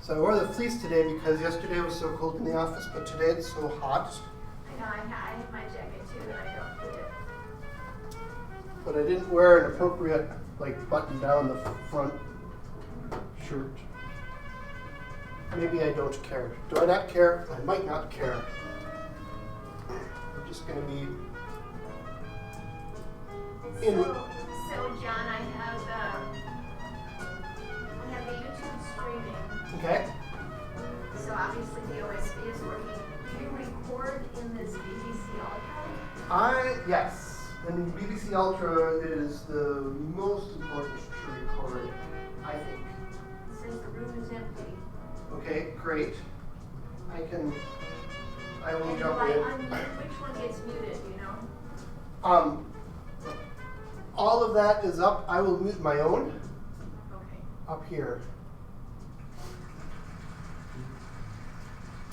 So I wore the fleece today because yesterday was so cold in the office, but today it's so hot. I know, I have my jacket too, and I don't need it. But I didn't wear an appropriate, like, button down the front shirt. Maybe I don't care. Do I not care? I might not care. I'm just going to be in. So John, I have the YouTube streaming. Okay. So obviously the OSB is working. Do you record in this BBC Ultra? Yes. And BBC Ultra is the most important to record, I think. It says the room is empty. Okay, great. I will And jump do I in. unmute? Which one gets muted, you know? All of that is up. I will mute my own Okay. up here.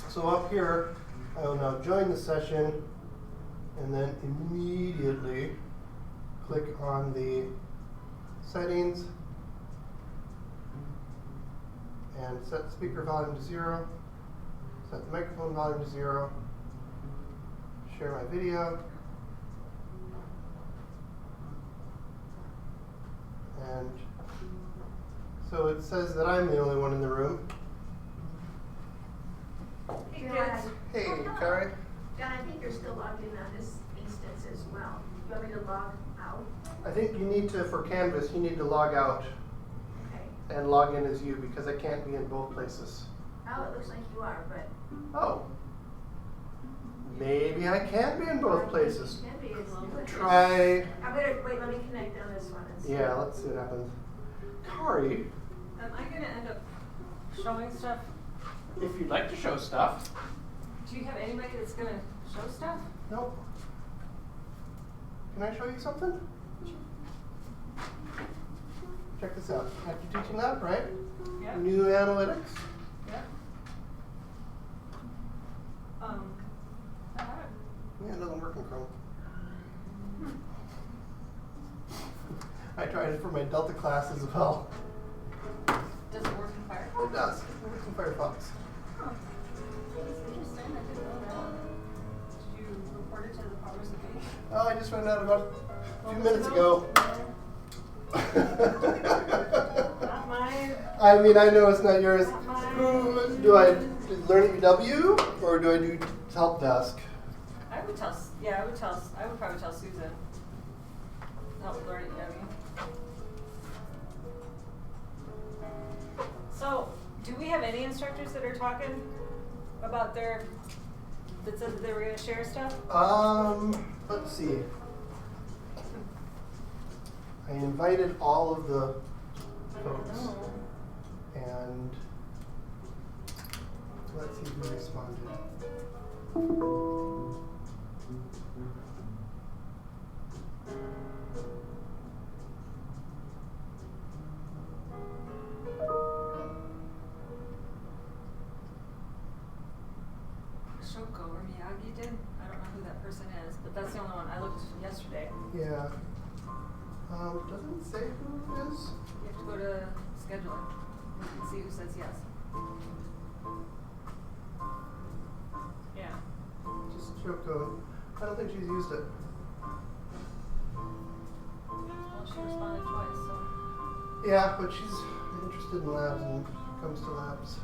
So up here, I will now join the session and then immediately click on the settings and set the speaker volume to 0, set the microphone volume to 0, share my video, and so it says that I'm the only one in the room. Hey, guys. Hey, hello. Kari. John, I think you're still logged in on this instance as well. You want me to log out? I think you need to, for Canvas, you need to log out Okay. and log in as you because I can't be in both places. Oh, it looks like you are, but. Oh. Maybe I can be in both places. Can be. It's Try. I'm gonna wait. Let me connect on this one. And see. Yeah, let's see what happens. Kari, Am I going to end up showing stuff? if you'd like to show stuff. Do you have anybody that's going to show stuff? Nope. Can I show you something? Check this out. After teaching that, right? Yeah. New analytics. Yeah. Yeah, it doesn't work in Chrome. I tried it for my Delta class as well. Does it work in Firefox? It does. It works in Firefox. Huh. That's interesting. I didn't know that. Did you report it to the powers that be? Oh, I just found out about a few minutes ago. Not mine. I mean, I know it's not yours. Not mine. Who do I learn at UW or do I do help desk? I would tell. Yeah, I would probably tell Susan. Help learn it, Debbie. So, do we have any instructors that are talking about that said that they were going to share stuff? Let's see. I invited all of the folks, No. and let's see who responded. person is, but that's the only one. I looked yesterday. Yeah. Doesn't say who it is. You have to go to scheduling and see who says yes. Yeah. Just Kyoko. I don't think she's used it. Well, she responded twice, so. Yeah, but she's interested in labs and comes to labs.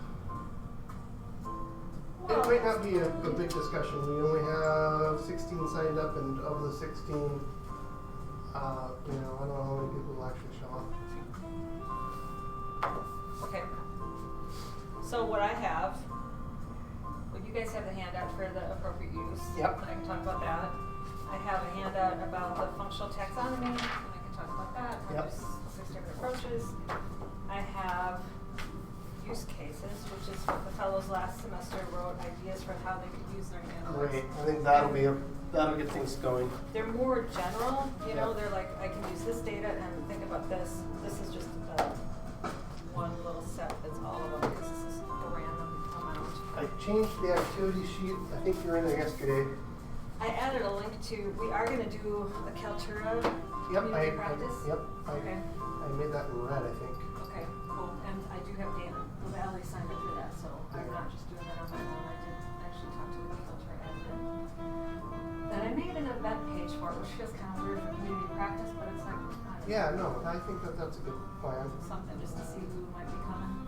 It might not be a big discussion. We only have 16 signed up, and of the 16, I don't know how many people will actually show up. Okay. So what I have, well, you guys have the handout for the appropriate use. Yep. I can talk about that. I have a handout about the functional taxonomy, and I can talk about that. Yep. There's 6 different approaches. I have use cases, which is what the fellows last semester wrote ideas for how they could use learning analytics. Great. I think that'll get things going. They're more general, Yeah. they're like, I can use this data and think about this. This is just one little set that's all of them, because this is a random amount. I changed the activity sheet. I think you were in there yesterday. I added a link to, we are gonna do a Kaltura Yep, community practice. Okay, I made that in red, I think. okay, cool, and I do have Dana Valley signed up for that, so I'm not just doing that on my own, I did actually talk to the Kaltura admin. Then I made an event page for it, which feels kind of weird for community practice, but it's like, I don't know. Yeah, no, I think that's a good plan. Something just to see who might be coming.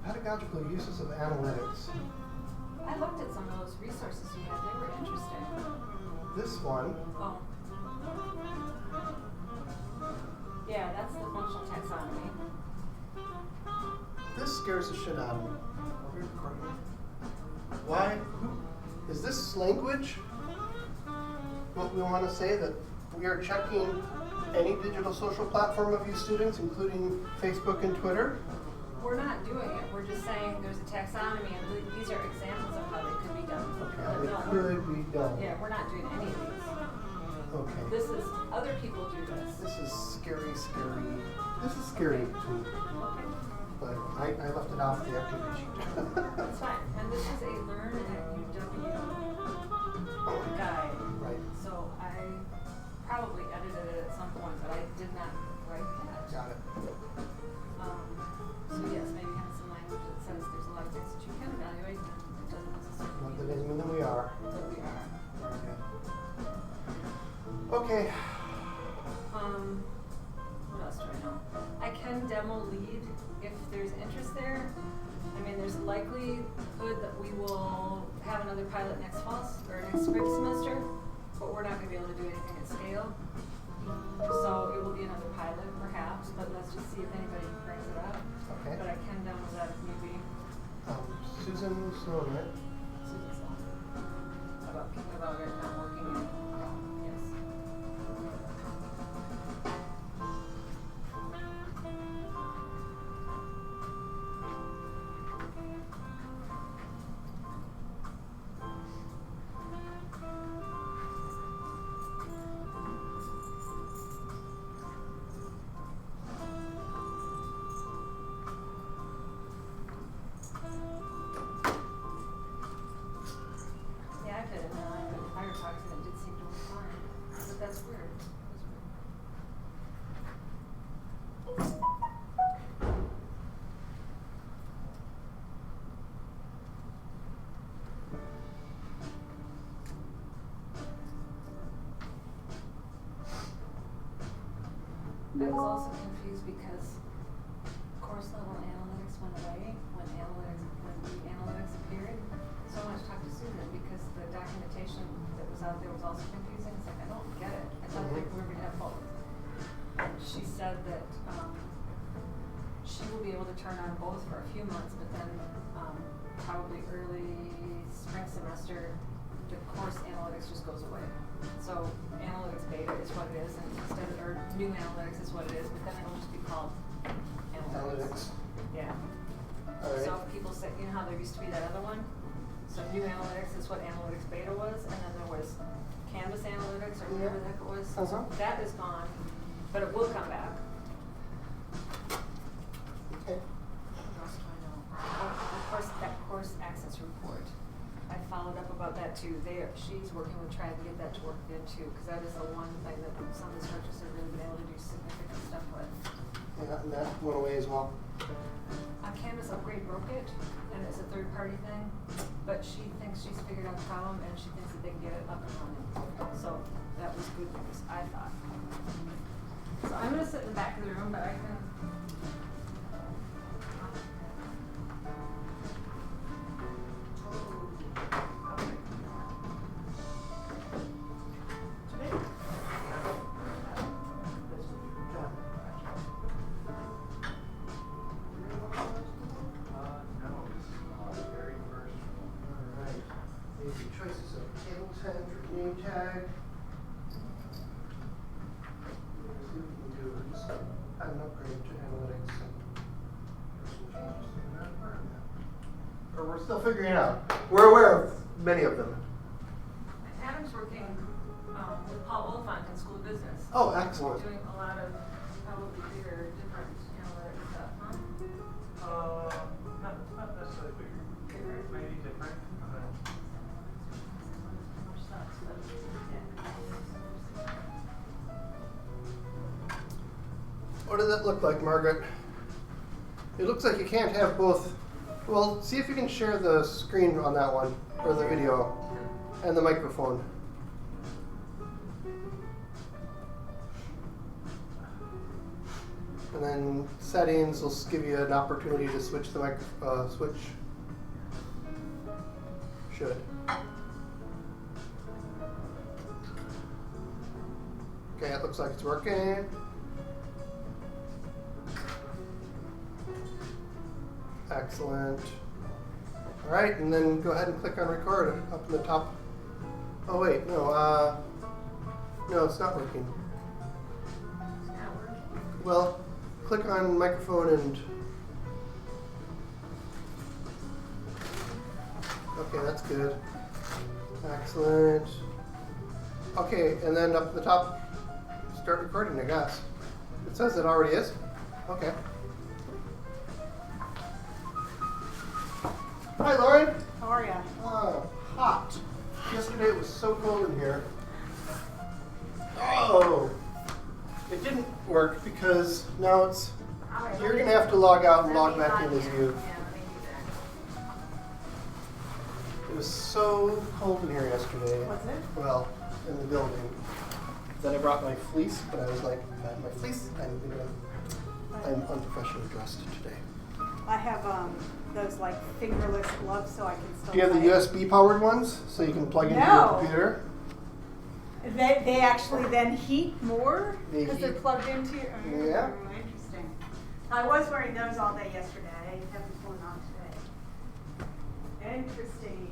Pedagogical uses of analytics. I looked at some of those resources you had, they were interesting. This one, Oh. Yeah, that's the functional taxonomy. this scares the shit out of me. Are we recording? Why? Is this language what we want to say, that we are checking any digital social platform of you students, including Facebook and Twitter? We're not doing it, we're just saying there's a taxonomy and these are examples of how they could be done. Okay, But it no, could be done. Yeah, we're not doing any of these. Okay. This is, other people do this. This is scary, scary. This is scary to me, Okay, but I left it off the activity sheet. that's fine. And this is a Learn at UW guide. Right. So I probably edited it at some point, but I did not write that. Got it. So yes, maybe have some language that says there's a lot of things that you can evaluate, and it doesn't necessarily Not that mean doesn't mean that we are. that we are. Okay. What else do I know? I can demo lead if there's interest there. I mean, there's likelihood that we will have another pilot next fall, or next spring semester, but we're not gonna be able to do anything at scale. So it will be another pilot perhaps, but let's just see if anybody brings it up. Okay. But I can demo that if need be. Susan Sloan, right? Susan's on. About it not working in. Yes. Yeah, I've been in Firefox and it did seem to work fine, but that's weird. That's weird. I was also confused because course level analytics went away when the analytics appeared. So I wanted to talk to Susan because the documentation that was out there was also confusing. It's like, I don't get it. I thought that we were gonna have both. And she said that, she will be able to turn on both for a few months, but then, probably early spring semester, the course analytics just goes away. So analytics beta is what it is, and instead of, or new analytics is what it is, but then it'll just be called analytics. Yeah. All right. So people say, you know how there used to be that other one? So new analytics is what analytics beta was, and then there was canvas analytics or whatever the heck it was. Uh-huh. That is gone, but it will come back. Okay. What else do I know? Oh, of course, that course access report. I followed up about that too. She's working with trying to get that to work then too, because that is the one thing that some of the churches have really been able to do significant stuff with. Yeah, and that went away as well. Canvas Upgrade broke it, and it's a third-party thing, but she thinks she's figured out the problem, and she thinks that they can get it up and running. So that was good news, I thought. So I'm gonna sit in the back of the room, but I can. Choices of table tent or name tag. Let's see what we can do. Just add an upgrade to analytics and changes to that part of that. Or we're still figuring it out. We're aware of many of them. Adam's working with Paul Oliphant in School of Business. Oh, excellent. Doing a lot of probably bigger, different analytics stuff, huh? Not necessarily bigger. Maybe different. What does that look like, Margaret? It looks like you can't have both. Well, see if you can share the screen on that one, or the video, and the microphone. And then settings will give you an opportunity to switch the switch. Should. Okay, it looks like it's working. Excellent. All right, and then go ahead and click on record up in the top. Oh wait, no, no, it's not working. It's not working. Well, click on microphone and. Okay, that's good. Excellent. Okay, and then up at the top, start recording, I guess. It says it already is. Okay. Hi, Lauren. How are ya? Oh, hot. Yesterday it was so cold in here. Oh, it didn't work because now it's. All right, You're let me- gonna have to log out and let log me back in as in. you. Yeah, let me do that. It was so cold in here yesterday. Was it? Well, in the building. Then I brought my fleece, but I was like, my fleece. I'm unprofessionally dressed today. I have those like fingerless gloves so I can still Do you have the play. USB powered ones so you can plug into your No. computer? They actually then heat more They because they're heat. plugged into your. Yeah. Interesting. I was wearing those all day yesterday. I haven't put on today. Interesting.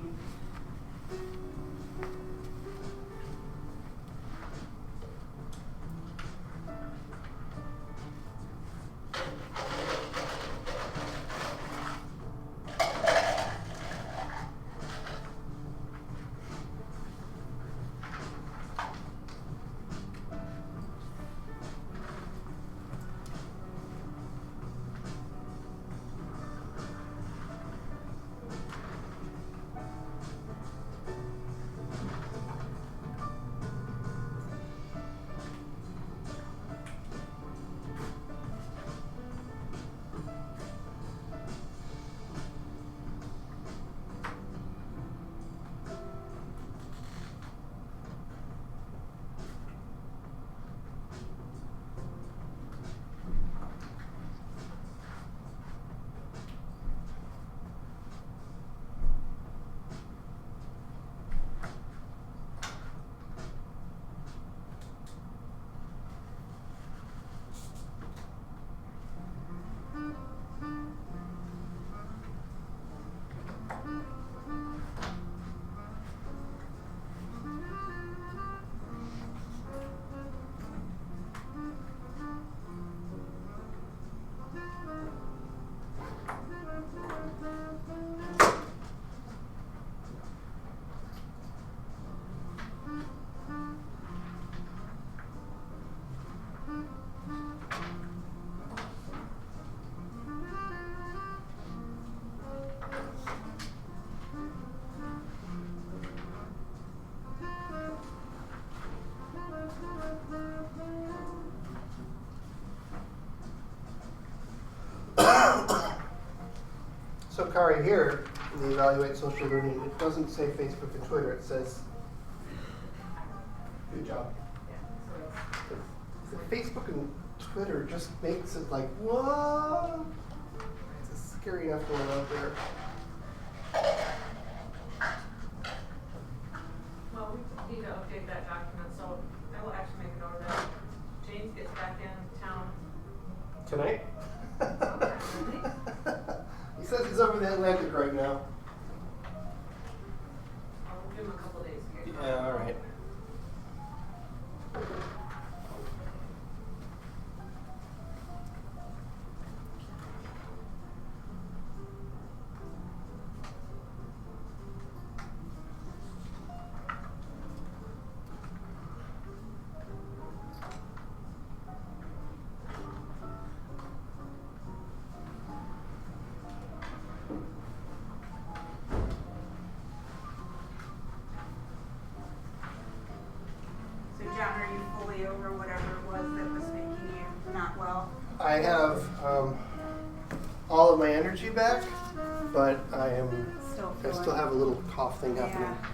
So Kari, here in the evaluate social learning, it doesn't say Facebook and Twitter. It says, good job. The Facebook and Twitter just makes it like, whoa. It's scary enough going out there. Well, we need to update that document, so I will actually make a note of that. James gets back in town. Tonight? He says he's over the Atlantic right now. I'll give him a couple days to get Yeah, all right. So John, are you fully over whatever it was that was making you not well? I have all of my energy back, but I still have a little cough thing happening. Yeah.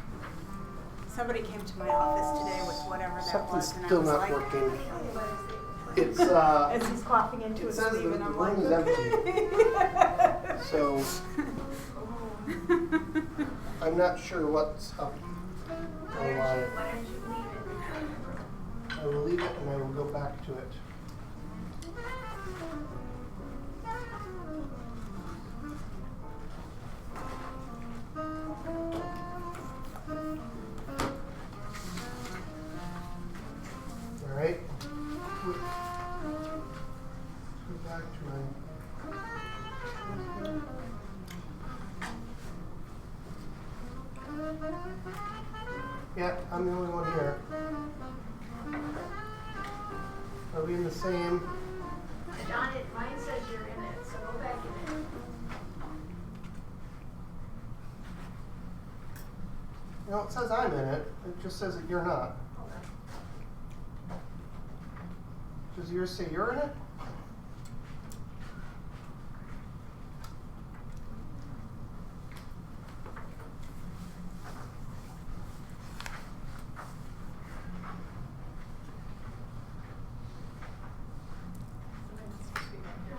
Somebody came to my office today with whatever that Something's was, and I still was not like, working. It's as he's coughing into it his says sleeve, the and I'm room like, is empty. So I'm not sure what's up Why or why. don't you leave it? I will leave it and I will go back to it. All right. Let's go back to my. Yeah, I'm the only one here. Are we in the same? John, mine says you're in it, so go back in it. No, it says I'm in it. It just says that you're not. Hold on. Does yours say you're in it?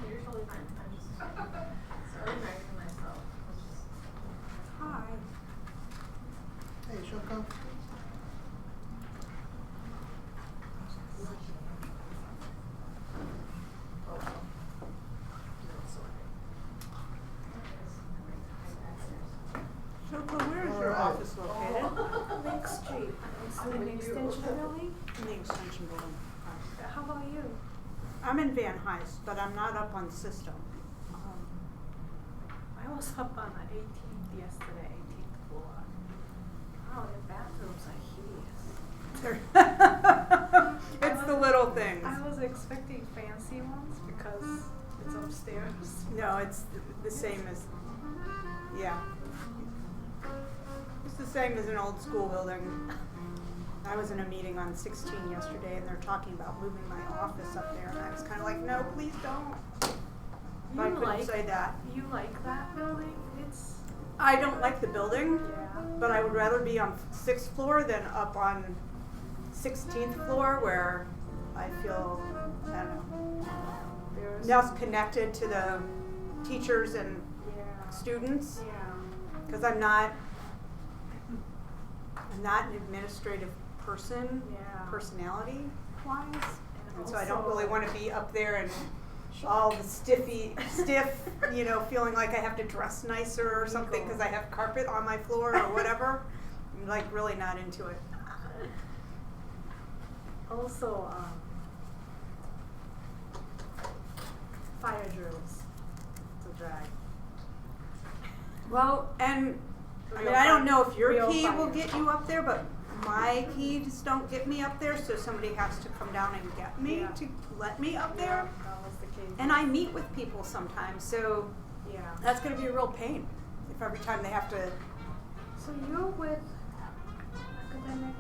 You're totally fine. I'm just organizing myself. hi. Hey, Shoko. Shoko, where is All your right. office located? Lake Street. It's in the extension building. In the extension building. How about you? I'm in Van Heist, but I'm not up on system. I was up on the 18th yesterday, 18th floor. Wow, the bathrooms are hideous. It's the little things. I was expecting fancy ones because it's upstairs. No, it's the same as, yeah. It's the same as an old school building. I was in a meeting on 16 yesterday and they're talking about moving my office up there and I was kind of like, no, please don't. But I couldn't say that. You like that building? It's I don't like the building, yeah. but I would rather be on 6th floor than up on 16th floor where I feel, I don't know, There's less connected to the teachers and yeah. students. Yeah. Because I'm not an administrative person, Yeah. personality wise, And and so I don't also- really want to be up there and all the stiff, you know, feeling like I have to dress nicer or something because I have carpet on my floor or whatever. I'm like really not into it. Also, fire drills. It's a drag. Well, and I mean, Real I don't fire- know if your real key will fire. get you up there, but my keys don't get me up there, so somebody has to come down and get me Yeah. to let me up Yeah, there. that was the case. And I meet with people sometimes, so Yeah. that's going to be a real pain if every time they have to. So you're with academic,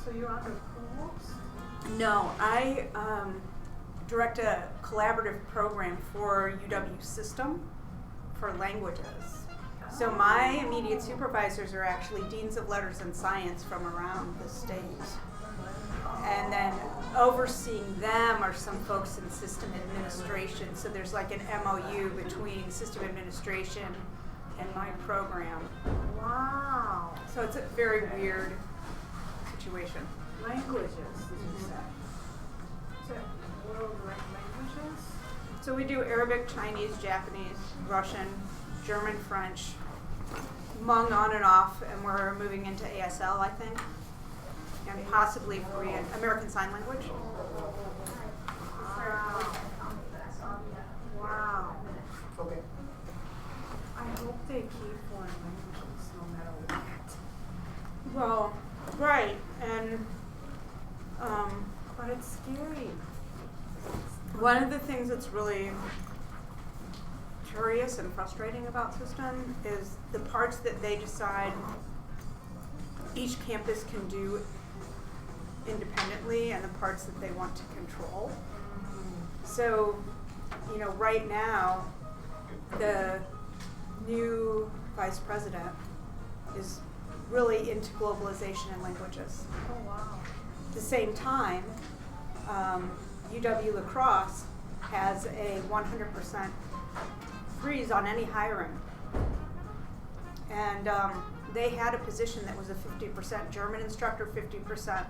so you're under provost? No, I direct a collaborative program for UW System for languages. So my immediate supervisors are actually deans of letters and science from around the state. And then overseeing them are some folks in system administration. So there's like an MOU between system administration and my program. Wow. So it's a very weird situation. Languages, did you say? So, world languages? So we do Arabic, Chinese, Japanese, Russian, German, French, Hmong on and off, and we're moving into ASL, I think, and possibly Korean, American Sign Language. Wow. Okay. I hope they keep foreign languages no matter what. Well, right, and But it's scary. one of the things that's really curious and frustrating about system is the parts that they decide each campus can do independently and the parts that they want to control. So, you know, right now, the new vice president is really into globalization and languages. Oh, wow. At the same time, UW La Crosse has a 100% freeze on any hiring. And they had a position that was a 50% German instructor, 50%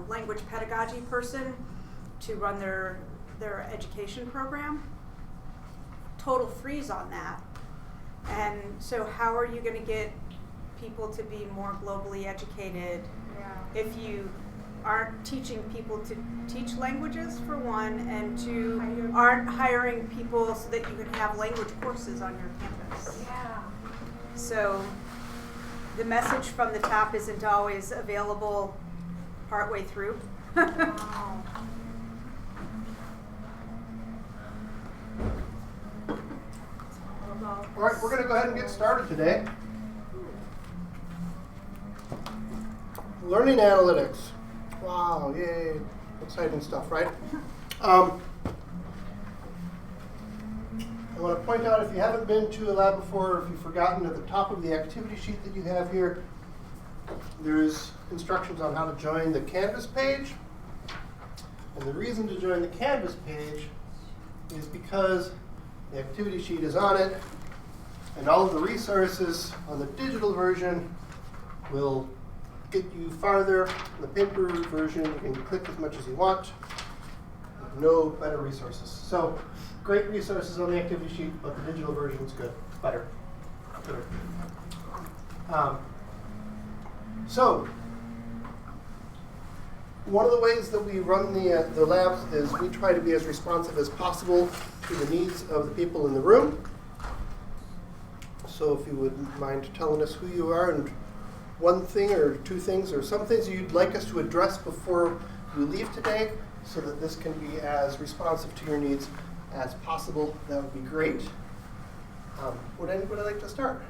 language pedagogy person to run their education program. Total freeze on that. And so how are you going to get people to be more globally educated Yeah. if you aren't teaching people to teach languages, for one, and two, aren't hiring people so that you can have language courses on your campus? Yeah. So the message from the top isn't always available partway through. Wow. All right, we're going to go ahead and get started today. Learning analytics. Wow, yay. Exciting stuff, right? I want to point out, if you haven't been to a lab before, or if you've forgotten, at the top of the activity sheet that you have here, there's instructions on how to join the Canvas page. And the reason to join the Canvas page is because the activity sheet is on it, and all of the resources on the digital version will get you farther. In the paper version, you can click as much as you want. No better resources. So, great resources on the activity sheet, but the digital version is good. Better. Better. So, one of the ways that we run the labs is we try to be as responsive as possible to the needs of the people in the room. So if you would mind telling us who you are and one thing or two things or some things you'd like us to address before you leave today, so that this can be as responsive to your needs as possible, that would be great. Would anybody like to start?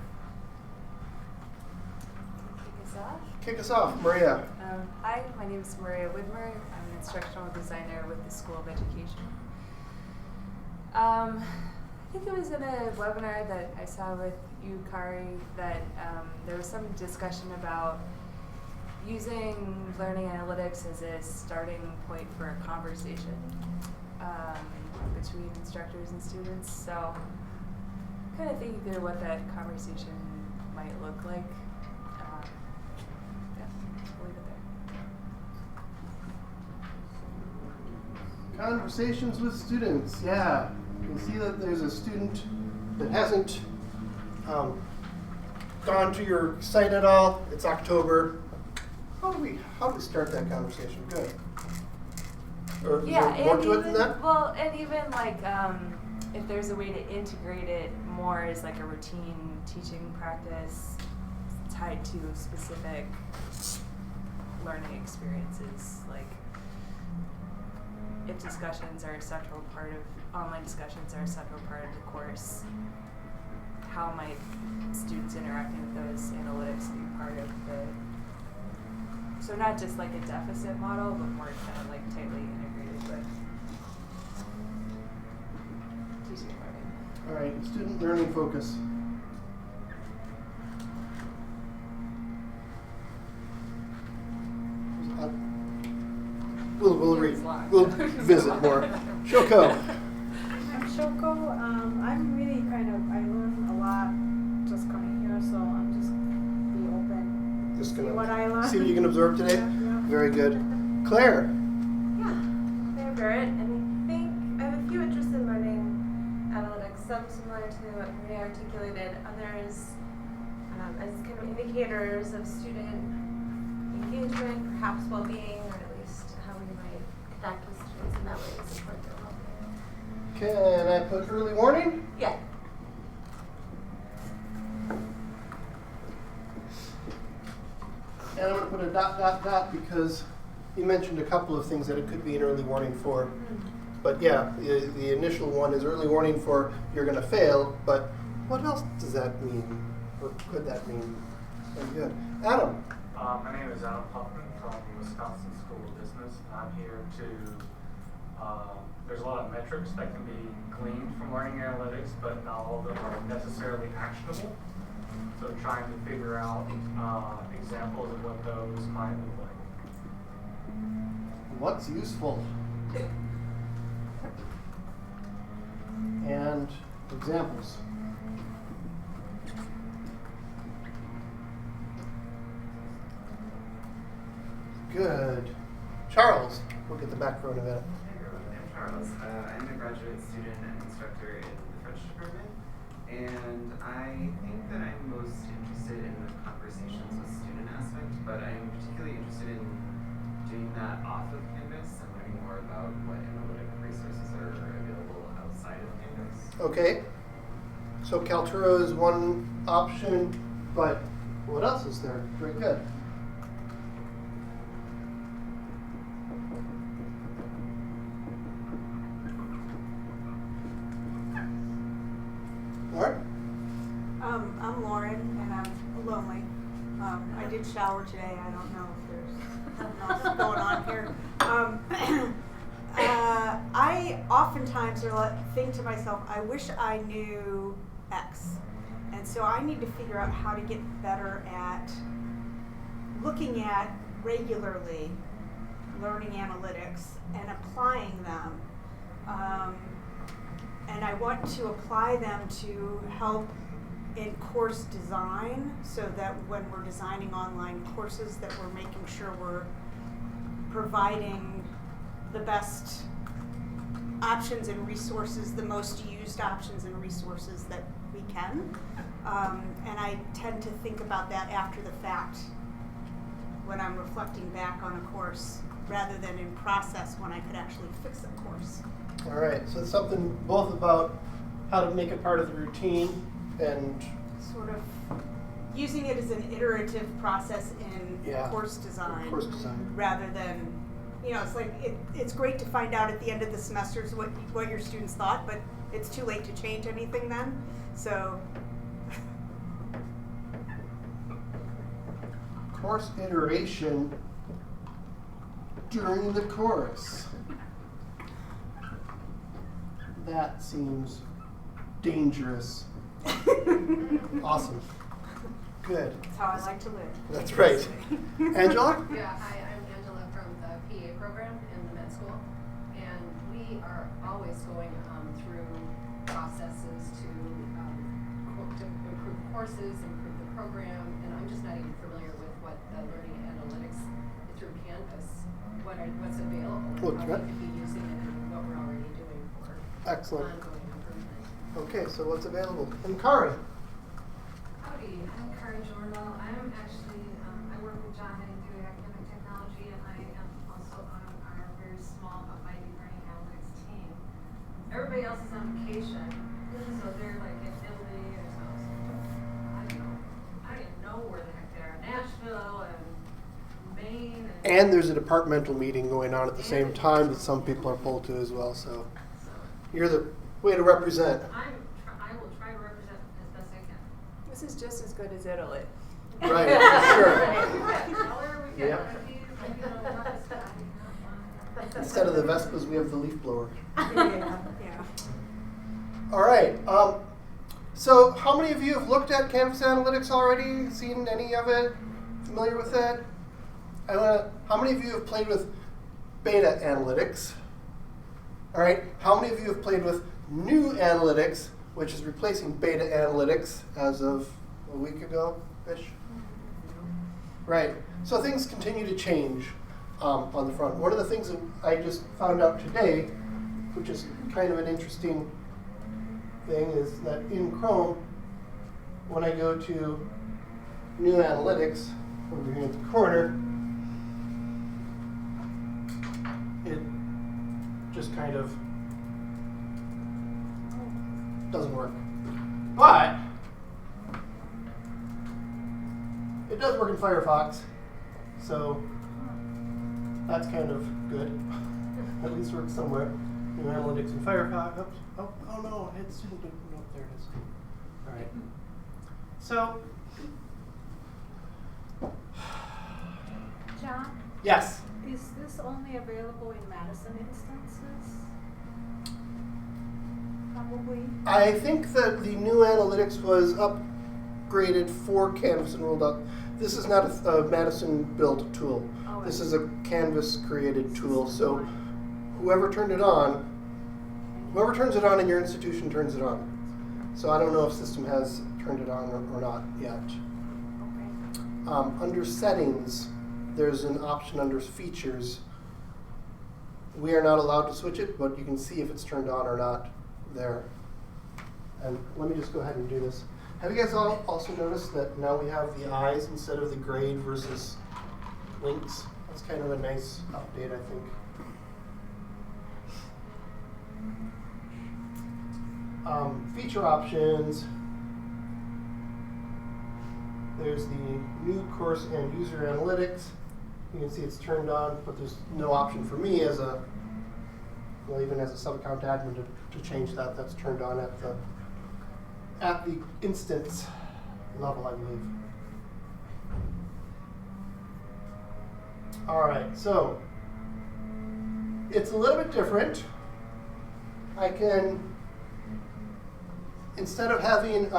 Kick us off. Kick us off, Maria. Hi, my name is Maria Widmer. I'm an instructional designer with the School of Education. I think it was in a webinar that I saw with you, Kari, that there was some discussion about using learning analytics as a starting point for a conversation between instructors and students. So kind of thinking through what that conversation might look like. Yeah, I'll leave it there. Conversations with students, yeah. You can see that there's a student that hasn't gone to your site at all. It's October. How do we start that conversation? Good. Or is Yeah, there more and to it even, than that? well, and even like if there's a way to integrate it more as like a routine teaching practice tied to specific learning experiences, like if discussions are a central part of, online discussions are a central part of the course, how might students interacting with those analytics be part of the, so not just like a deficit model, but more kind of like tightly integrated with teaching and learning. All right, student learning focus. We'll visit more. Shoko. I'm Shoko. I'm really I learn a lot just coming here, so I'm just be open. Just See gonna what I learn. see what you can absorb today. Yeah. Very good. Claire. Yeah, Claire Barrett, and I think I have a few interests in learning analytics, some similar to what Maria articulated, others as kind of indicators of student engagement, perhaps well-being, or at least how we might connect with students in that way to support their well-being. Can I put early warning? Yeah. And I'm going to put a dot because you mentioned a couple of things that it could be an early warning for. But yeah, the initial one is early warning for you're going to fail, but what else does that mean? Or could that mean? Very good. Adam. My name is Adam Huffman from the Wisconsin School of Business, and I'm here to, there's a lot of metrics that can be gleaned from learning analytics, but not all of them are necessarily actionable. So trying to figure out examples of what those might look like. What's useful? And examples. Good. Charles, we'll get the background of that. Hey everyone, I'm Charles. I'm a graduate student and instructor in the French department, and I think that I'm most interested in the conversations with student aspect, but I'm particularly interested in doing that off of Canvas and learning more about what analytic resources are available outside of Canvas. Okay. So Kaltura is one option, but what else is there? Very good. Lauren? I'm Lauren, and I'm lonely. I did shower today. I don't know if there's something else going on here. I oftentimes think to myself, I wish I knew X. And so I need to figure out how to get better at looking at regularly learning analytics and applying them. And I want to apply them to help in course design so that when we're designing online courses that we're making sure we're providing the best options and resources, the most used options and resources that we can. And I tend to think about that after the fact when I'm reflecting back on a course rather than in process when I could actually fix a course. All right, so it's something both about how to make it part of the routine and sort of using it as an iterative process in course design. Course design. Rather than, it's like it's great to find out at the end of the semesters what your students thought, but it's too late to change anything then. So course iteration during the course. That seems dangerous. Awesome. Good. That's how I like to live. That's right. Angela? Yeah, hi, I'm Angela from the PA program in the med school, and we are always going through processes to improve courses, improve the program, and I'm just not even familiar with what the learning analytics through Canvas, what's available, and how we could be using it and what we're already doing for Excellent. ongoing improvement. Okay, so what's available? And Kari? Howdy, I'm Kari Jornal. I'm actually, I work with John in doing academic technology, and I am also on our very small but mighty learning analytics team. Everybody else is on vacation, so they're like in Italy or something. I don't know. I don't even know where the heck they are. Nashville and Maine. And there's a departmental meeting going on at the same time that some people are pulled to as well, so you're the way to represent. I will try to represent as best I can. This is just as good as Italy. Right, sure. Yep. Instead of the Vespas, we have the leaf blower. Yeah. All right. So how many of you have looked at Canvas Analytics already? Seen any of it? Familiar with it? How many of you have played with Beta Analytics? All right. How many of you have played with New Analytics, which is replacing Beta Analytics as of a week ago-ish? Right. So things continue to change on the front. One of the things that I just found out today, which is kind of an interesting thing, is that in Chrome, when I go to New Analytics, over here at the corner, it just kind of doesn't work. But it does work in Firefox, so that's kind of good. At least works somewhere. New Analytics in Firefox. Oops. Oh no, it's no, there it is. All right. So, John, yes. is this only available in Madison instances? Probably. I think that the New Analytics was upgraded for Canvas and rolled out. This is not a Madison built tool. Oh, This is a Canvas created tool. So whoever turns it on in your institution turns it on. So I don't know if system has turned it on or not yet. Okay. Under settings, there's an option under features. We are not allowed to switch it, but you can see if it's turned on or not there. And let me just go ahead and do this. Have you guys all also noticed that now we have the eyes instead of the grade versus links? That's kind of a nice update, I think. Feature options. There's the new course and user analytics. You can see it's turned on, but there's no option for me as a, well, even as a sub-account admin to change that. That's turned on at the instance level, I believe. All right, so it's a little bit different. I can, instead of having,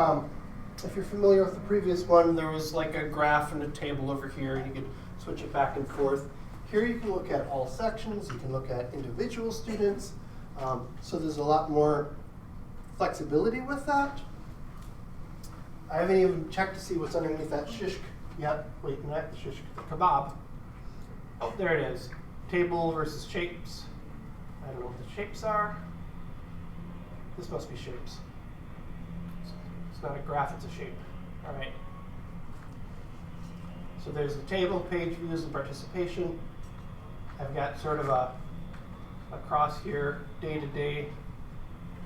if you're familiar with the previous one, there was like a graph and a table over here, and you could switch it back and forth. Here you can look at all sections, you can look at individual students, so there's a lot more flexibility with that. I haven't even checked to see what's underneath that shish yet. Wait, not the shish, the kebab. Oh, there it is. Table versus shapes. I don't know what the shapes are. This must be shapes. It's not a graph, it's a shape. All right. So there's the table, page views, and participation. I've got sort of a cross here, day to day,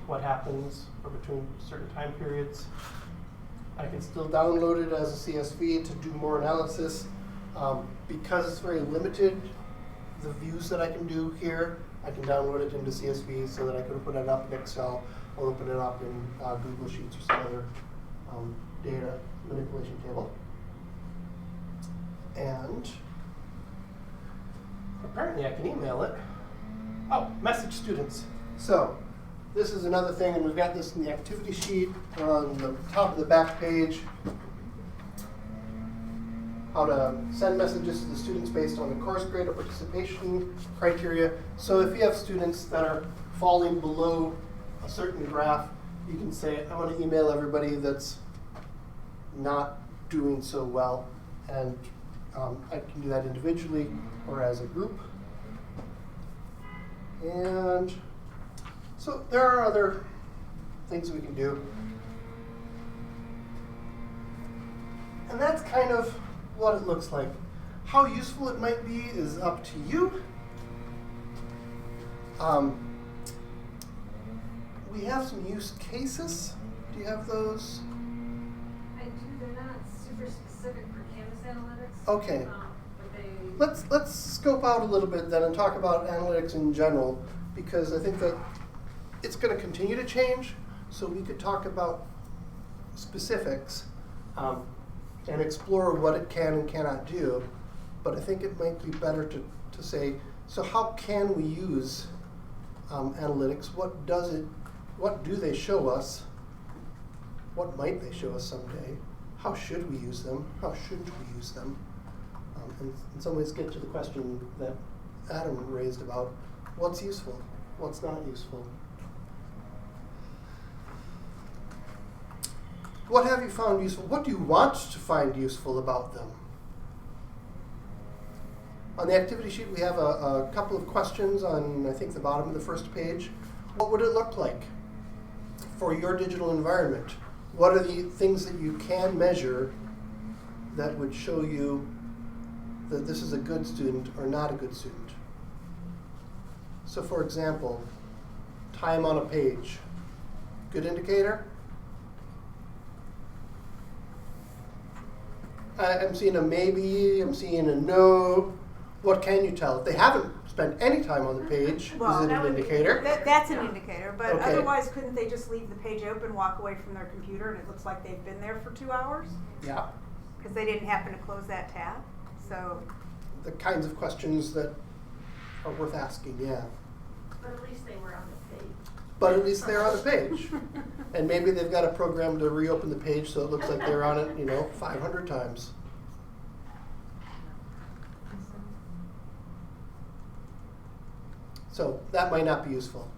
what happens or between certain time periods. I can still download it as a CSV to do more analysis. Because it's very limited, the views that I can do here, I can download it into CSV so that I can open it up in Excel or open it up in Google Sheets or some other data manipulation table. And apparently I can email it. Oh, message students. So this is another thing, and we've got this in the activity sheet on the top of the back page. How to send messages to the students based on the course grade or participation criteria. So if you have students that are falling below a certain graph, you can say, I want to email everybody that's not doing so well. And I can do that individually or as a group. And so there are other things we can do. And that's kind of what it looks like. How useful it might be is up to you. We have some use cases. Do you have those? I do. They're not super specific for Canvas analytics. Okay. But they. Let's scope out a little bit then and talk about analytics in general, because I think that it's going to continue to change. So we could talk about specifics and explore what it can and cannot do. But I think it might be better to say, so how can we use analytics? What does it what do they show us? What might they show us someday? How should we use them? How shouldn't we use them? And in some ways get to the question that Adam raised about what's useful, what's not useful. What have you found useful? What do you want to find useful about them? On the activity sheet, we have a couple of questions on, I think, the bottom of the first page. What would it look like for your digital environment? What are the things that you can measure that would show you that this is a good student or not a good student? So for example, time on a page. Good indicator? I'm seeing a maybe, I'm seeing a no. What can you tell? If they haven't spent any time on the page, Well, is it that an would be- indicator? That's an indicator, but Okay. otherwise, couldn't they just leave the page open, walk away from their computer, and it looks like they've been there for 2 hours? Yeah. Because they didn't happen to close that tab, so. The kinds of questions that are worth asking, yeah. But at least they were on the page. But at least they're on the page. And maybe they've got a program to reopen the page so it looks like they're on it, 500 times. So that might not be useful.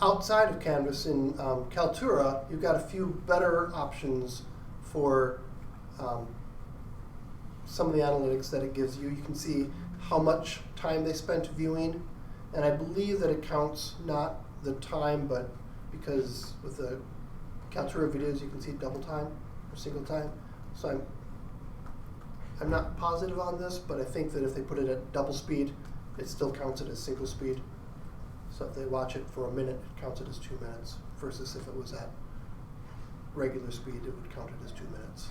Outside of Canvas in Kaltura, you've got a few better options for some of the analytics that it gives you. You can see how much time they spent viewing, and I believe that it counts not the time, but because with the Kaltura videos you can see double time or single time. So I'm not positive on this, but I think that if they put it at double speed, it still counts it as single speed. So if they watch it for a minute, it counts it as 2 minutes, versus if it was at regular speed, it would count it as 2 minutes.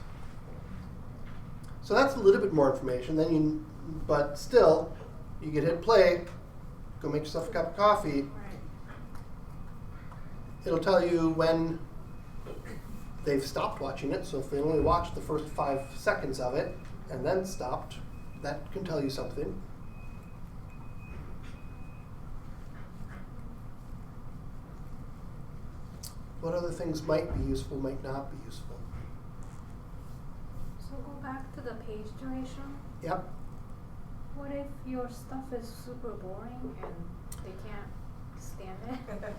So that's a little bit more information. But still, you can hit play, go make yourself a cup of coffee. Right. It'll tell you when they've stopped watching it. So if they only watched the first 5 seconds of it and then stopped, that can tell you something. What other things might be useful, might not be useful? So go back to the page duration. Yep. What if your stuff is super boring and they can't stand it?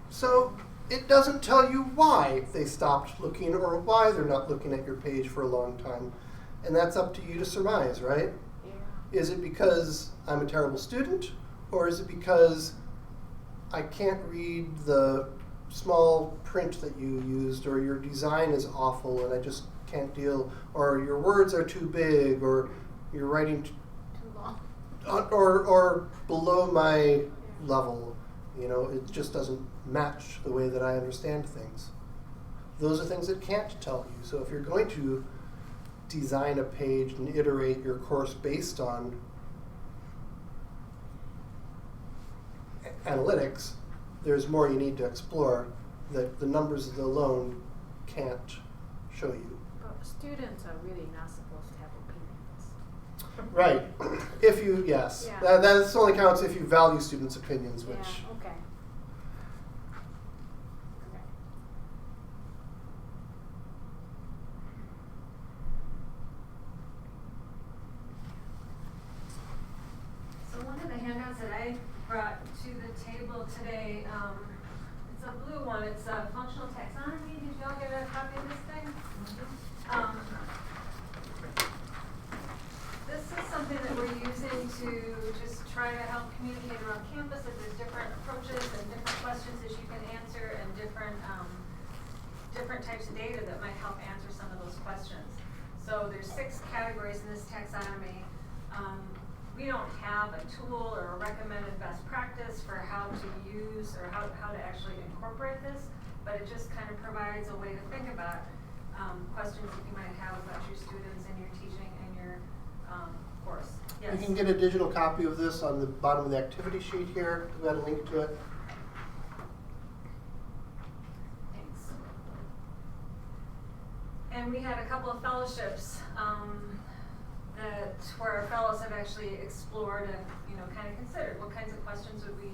So it doesn't tell you why they stopped looking or why they're not looking at your page for a long time. And that's up to you to surmise, right? Yeah. Is it because I'm a terrible student? Or is it because I can't read the small print that you used, or your design is awful and I just can't deal, or your words are too big, or you're writing Too long. or below my level? It just doesn't match the way that I understand things. Those are things that can't tell you. So if you're going to design a page and iterate your course based on analytics, there's more you need to explore that the numbers alone can't show you. But students are really not supposed to have opinions. Right. If you, yes. Yeah. That only counts if you value students' opinions, which... Yeah, okay. So one of the handouts that I brought to the table today, it's a blue one. It's a functional taxonomy. Did y'all get a copy of this thing? This is something that we're using to just try to help communicate around campus that there's different approaches and different questions that you can answer and different types of data that might help answer some of those questions. So there's 6 categories in this taxonomy. We don't have a tool or a recommended best practice for how to use or how to actually incorporate this, but it just kind of provides a way to think about questions that you might have about your students and your teaching and your course. Yes? You can get a digital copy of this on the bottom of the activity sheet here. We've got a link to it. Thanks. And we had a couple of fellowships where our fellows have actually explored and kind of considered what kinds of questions would we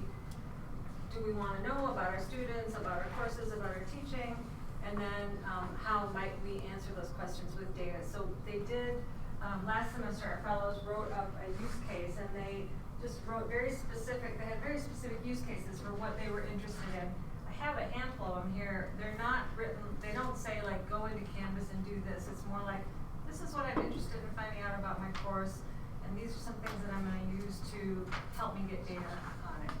do we wanna know about our students, about our courses, about our teaching? And then, how might we answer those questions with data? So they did, last semester, our fellows wrote up a use case, and they just wrote they had very specific use cases for what they were interested in. I have a handful of them here. They're not written, they don't say like, go into Canvas and do this. It's more like, this is what I'm interested in finding out about my course, and these are some things that I'm gonna use to help me get data on it.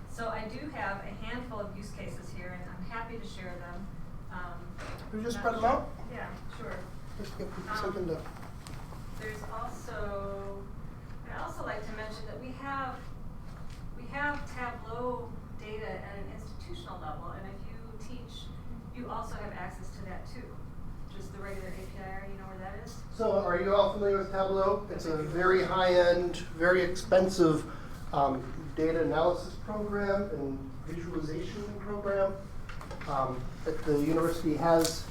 So I do have a handful of use cases here, and I'm happy to share them. Could you just not spread them sure- out? Yeah, sure. Just give people something to. There's also, I'd also like to mention that we have Tableau data at an institutional level, and if you teach, you also have access to that too. Just the regular API, you know where that is? So are you all familiar with Tableau? It's a very high-end, very expensive data analysis program and visualization program that the university has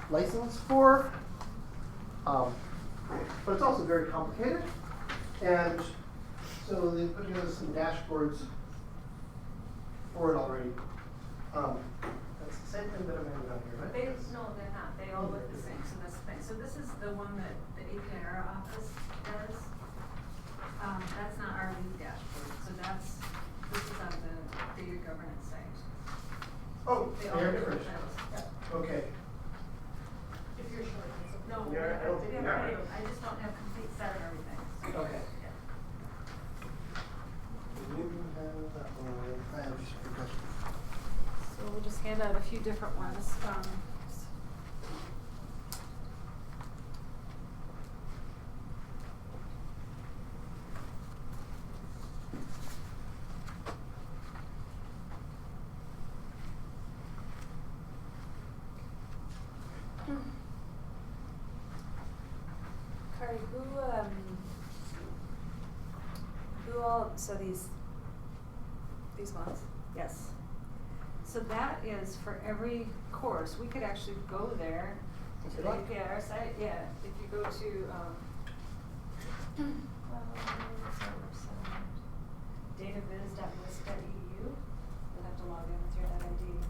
license for. But it's also very complicated. And so they put together some dashboards for it already. That's the same thing that I'm having on here, right? No, they're not. They all look the same, so that's the thing. So this is the one that the API office does. That's not our lead dashboard, so this is on the data governance site. Oh, They all they're look different. those. Okay. If you're sure. No, Yeah, I don't think we we have are. plenty of- I just don't have complete set of everything. So, Okay. yeah. You have that one. I have just a question. So we'll just hand out a few different ones. Cardi, who all, so these ones? Yes. So that is for every course. We could actually go there to the API site. Yeah, if you go to dataviz.wisc.edu, you'll have to log in with your NID.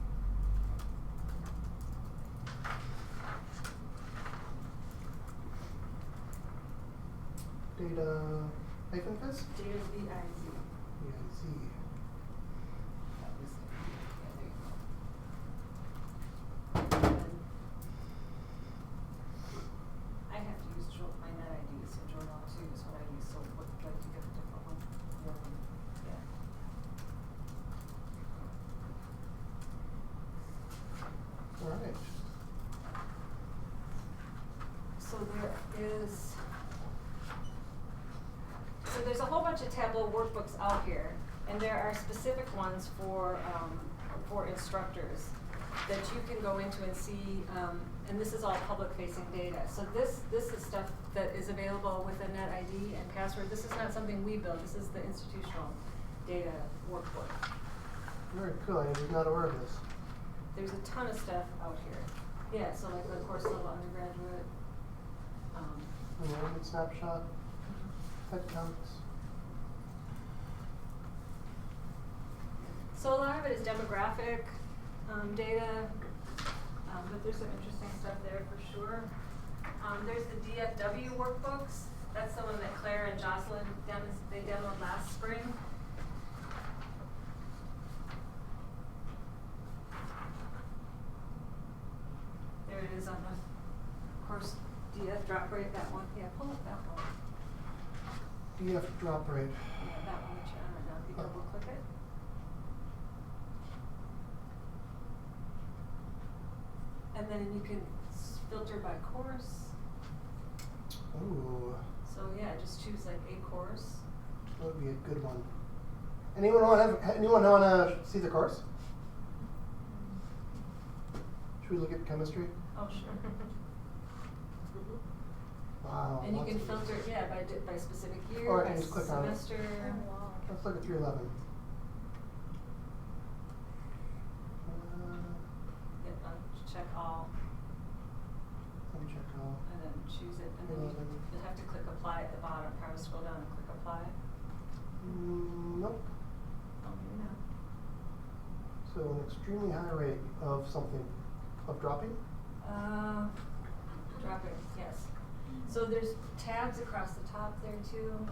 Data hyphen viz? Data VIZ. VIZ. I have to use my NetID, so Journal 2 is what I use, so what, like you get a different one. Yeah. All right. So there's a whole bunch of Tableau workbooks out here, and there are specific ones for instructors that you can go into and see, and this is all public-facing data. So this is stuff that is available with a NetID and password. This is not something we build. This is the institutional data workbook. Very cool. I was not aware of this. There's a ton of stuff out here. Yeah, so like the course level undergraduate. Enrollment snapshot, head counts. So a lot of it is demographic data, but there's some interesting stuff there for sure. There's the DFW workbooks. That's the one that Claire and Jocelyn demoed last spring. There it is on the course DF drop rate, that one. Yeah, pull up that one. DF drop rate. Yeah, that one that you're on right now. If you double click it. And then you can filter by course. Ooh, So yeah, just choose like a course. that would be a good one. Anyone want to see the course? Should we look at chemistry? Oh, sure. Wow. And you lots can of filter, these. yeah, by specific year, Or I by can just click on it. semester. Oh, wow. Let's look at 311. Yep, check all, Let me check all. and then choose it, and then 11. you'll have to click apply at the bottom. Probably scroll down and click apply. Nope. Oh, maybe not. So an extremely high rate of something, of dropping? Dropping, yes. So there's tabs across the top there too.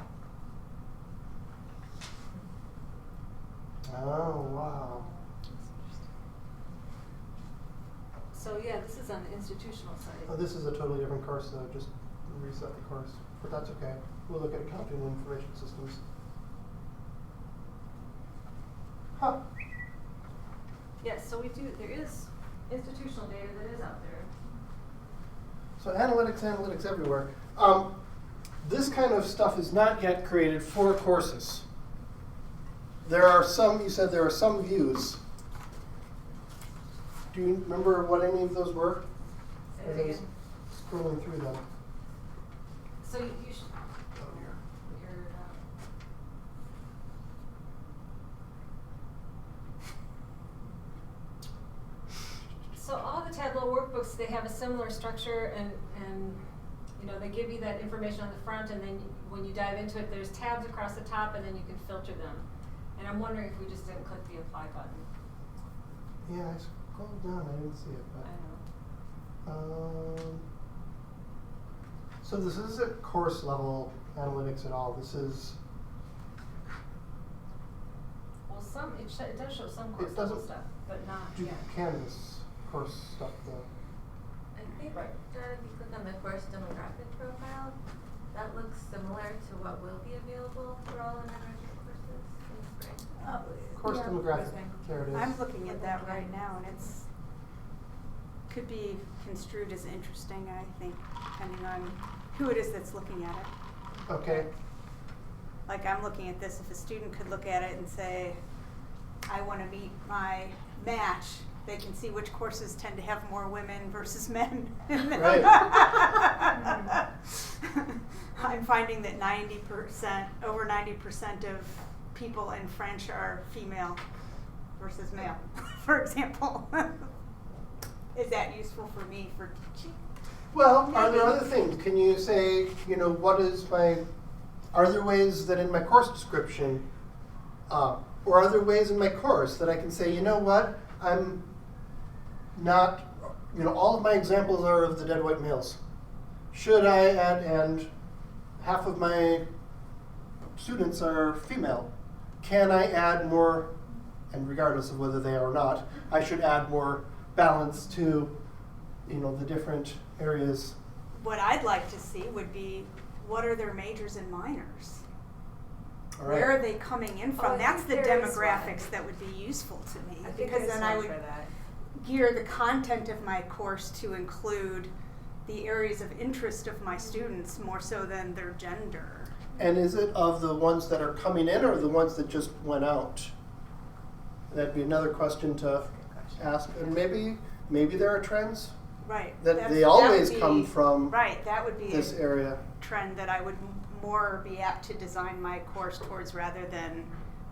Oh, wow. So yeah, this is on the institutional side. Oh, this is a totally different course though, just reset the course, but that's okay. We'll look at accounting and information systems. Huh. Yes, so we do, there is institutional data that is out there. So analytics everywhere. This kind of stuff is not yet created for courses. There are some, you said there are some views. Do you remember what any of those were? Say it As I was again. scrolling through them. So you should, Oh dear. your, so all the Tableau workbooks, they have a similar structure and you know, they give you that information on the front and then when you dive into it, there's tabs across the top and then you can filter them. And I'm wondering if we just didn't click the apply button. Yeah, I scrolled down, I didn't see it, I but. know. So this isn't course level analytics at all. This is. Well, it does show some It course level doesn't stuff, but not do yet. Canvas course stuff though. I think, Right. John, if you click on the course demographic profile, that looks similar to what will be available for all undergraduate courses in spring. Course Yeah. demographic. There it is. I'm looking at that right now, and it's could be construed as interesting, I think, depending on who it is that's looking at it. Okay. Like I'm looking at this, if a student could look at it and say, I want to meet my match, they can see which courses tend to have more women versus men. Right. I'm finding that over 90% of people in French are female versus male, for example. Is that useful for me for teaching? Well, are there Maybe. other things? Can you say, you know, are there ways that in my course description, or are there ways in my course that I can say, you know what, I'm not, you know, all of my examples are of the dead white males. Should I add, and half of my students are female. Can I add more, and regardless of whether they are or not, I should add more balance to, you know, the different areas. What I'd like to see would be, what are their majors and minors? All right. Where are they coming in from? I That's the think there is demographics one. that would be useful to me. I think Because there's then I one would for that. gear the content of my course to include the areas of interest of my students more so than their gender. And is it of the ones that are coming in or the ones that just went out? That'd be another question to ask. And maybe there are trends Right. that That's- they that always would be- come from Right, that would be this a area. trend that I would more be apt to design my course towards rather than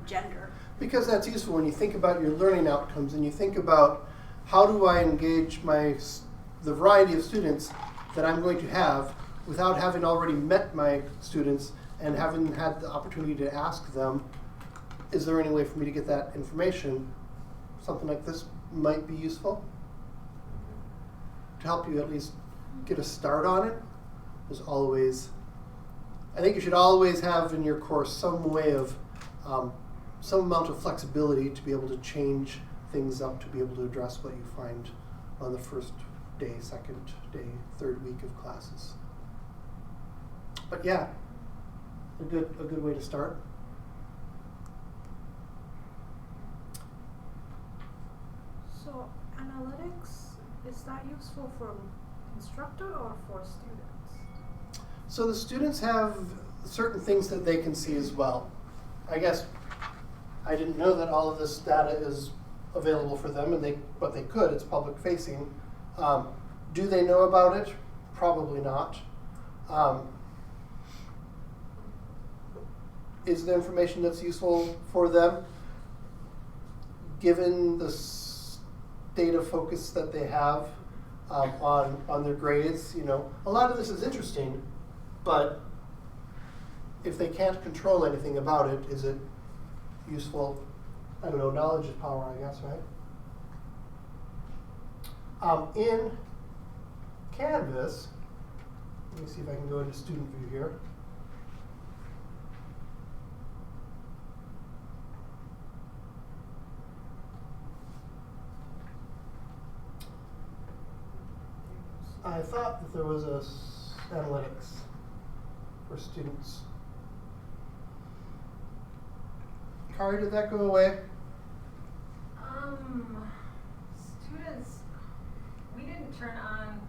gender. Because that's useful when you think about your learning outcomes and you think about how do I engage the variety of students that I'm going to have without having already met my students and having had the opportunity to ask them, is there any way for me to get that information? Something like this might be useful to help you at least get a start on it. I think you should always have in your course some way of, some amount of flexibility to be able to change things up to be able to address what you find on the first day, second day, third week of classes. But yeah, a good way to start. So analytics, is that useful for instructor or for students? So the students have certain things that they can see as well. I guess I didn't know that all of this data is available for them, but they could. It's public facing. Do they know about it? Probably not. Is the information that's useful for them, given the state of focus that they have on their grades? You know, a lot of this is interesting, but if they can't control anything about it, is it useful? I don't know, knowledge is power, I guess, right? In Canvas, let me see if I can go into student view here. I thought that there was a analytics for students. Kari, did that go away? Students, we didn't turn on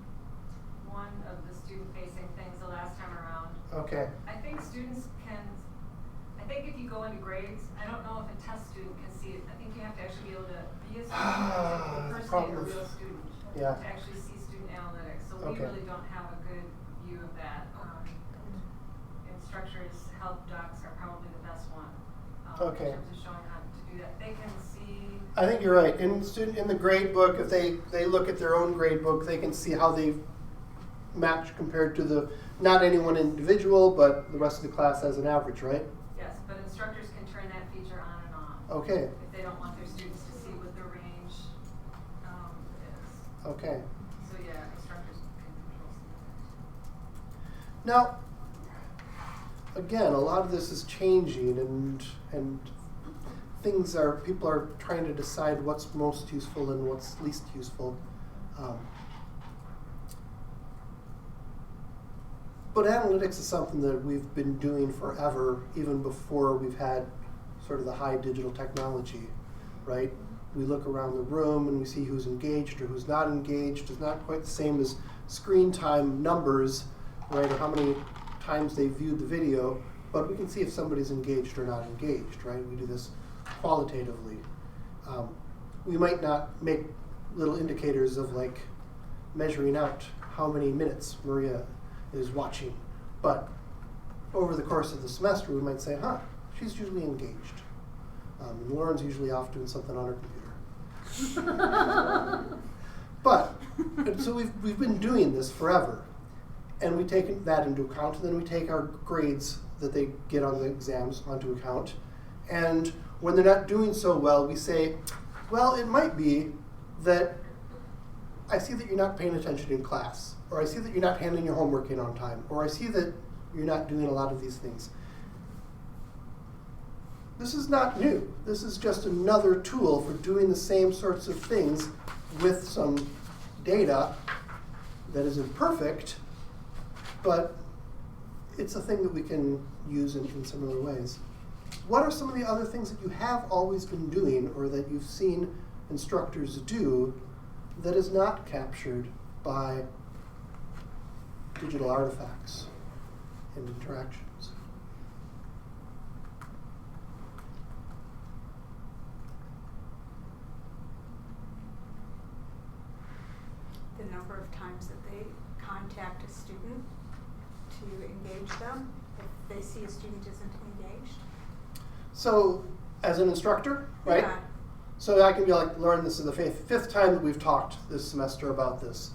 one of the student-facing things the last time around. Okay. I think students can, I think if you go into grades, I don't know if a test student can see it. I think you have to actually be able to be a student, impersonate a real student, Yeah. to actually see student analytics. So we Okay. really don't have a good view of that. Instructors help docs are probably the best one. Okay. In terms of showing how to do that. They can see. I think you're right. In the grade book, if they look at their own grade book, they can see how they match compared to the, not any one individual, but the rest of the class as an average, right? Yes, but instructors can turn that feature on and off. Okay. If they don't want their students to see what the range is. Okay. So yeah, instructors can control some of that. Now, again, a lot of this is changing, and people are trying to decide what's most useful and what's least useful. But analytics is something that we've been doing forever, even before we've had sort of the high digital technology, right? We look around the room and we see who's engaged or who's not engaged. It's not quite the same as screen time numbers, right, or how many times they viewed the video, but we can see if somebody's engaged or not engaged, right? We do this qualitatively. We might not make little indicators of like measuring out how many minutes Maria is watching, but over the course of the semester we might say, she's usually engaged. And Lauren's usually off doing something on her computer. But, and so we've been doing this forever. And we take that into account, and then we take our grades that they get on the exams onto account. And when they're not doing so well, we say, well, it might be that I see that you're not paying attention in class, or I see that you're not handing your homework in on time, or I see that you're not doing a lot of these things. This is not new. This is just another tool for doing the same sorts of things with some data that is imperfect, but it's a thing that we can use in similar ways. What are some of the other things that you have always been doing or that you've seen instructors do that is not captured by digital artifacts and interactions? The number of times that they contact a student to engage them if they see a student isn't engaged. So, as an instructor, right? Yeah. So I can be like, Lauren, this is the fifth time that we've talked this semester about this.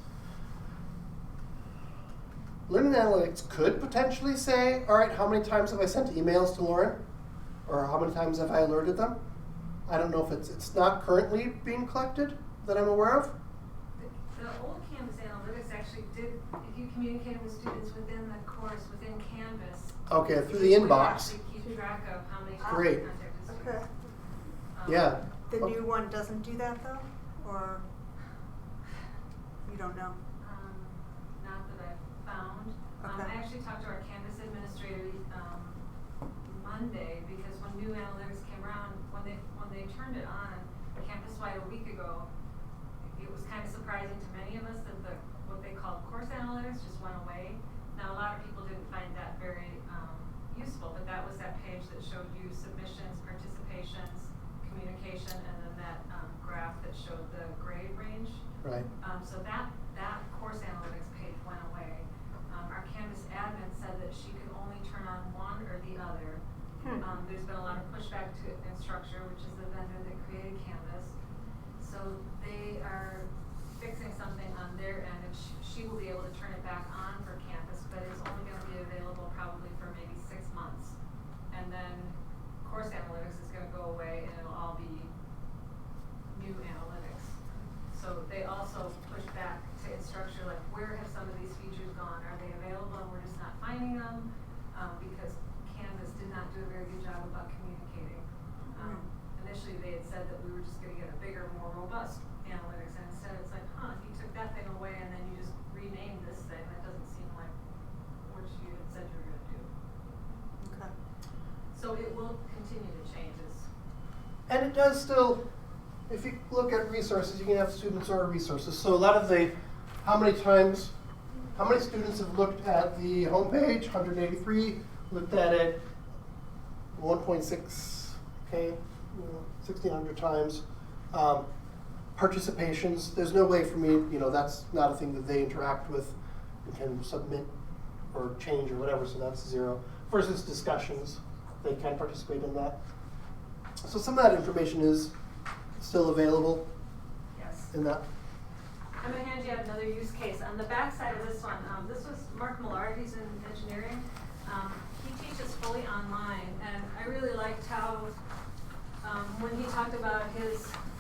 Learning Analytics could potentially say, all right, how many times have I sent emails to Lauren? Or how many times have I alerted them? I don't know if it's not currently being collected that I'm aware of. The old Canvas Analytics actually did, if you communicated with students within the course, within Canvas. Okay, through the it would inbox. actually keep track of how many times Great. you contacted students. Okay. Yeah. The Okay. new one doesn't do that though, or you don't know? Not that I've found. Okay. I actually talked to our Canvas administrator Monday because when new analytics came around, when they turned it on campus-wide a week ago, it was kind of surprising to many of us that what they called course analytics just went away. Now a lot of people didn't find that very useful, but that was that page that showed you submissions, participations, communication, and then that graph that showed the grade range. Right. So that course analytics page went away. Our Canvas admin said that she could only turn on one or the other. There's been a lot of pushback to Instructure, which is the vendor that created Canvas. So they are fixing something on their end, and she will be able to turn it back on for Canvas, but it's only going to be available probably for maybe 6 months. And then course analytics is going to go away, and it'll all be new analytics. So they also pushed back to instructure, like where have some of these features gone? Are they available and we're just not finding them? Because Canvas did not do a very good job about communicating. Initially they had said that we were just gonna get a bigger, more robust analytics, and instead it's like, you took that thing away and then you just renamed this thing. That doesn't seem like what you had said you were gonna do. Okay. So it will continue to change. And it does still, if you look at resources, you can have students or resources. So a lot of how many students have looked at the homepage? 183, looked at it 1.6K, 1,600 times. Participations, there's no way for me, that's not a thing that they interact with and can submit or change or whatever, so that's 0. Versus discussions, they can participate in that. So some of that information is still available Yes. in that. I'm going to hand you out another use case. On the back side of this one, this was Mark Millard, he's in engineering. He teaches fully online, and I really liked how when he talked about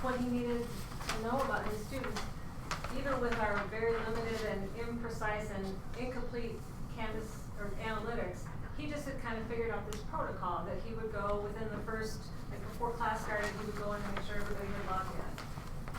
what he needed to know about his students, even with our very limited and imprecise and incomplete Canvas or analytics, he just had kind of figured out this protocol that he would go within the first, before class started, he would go in and make sure everybody had logged in.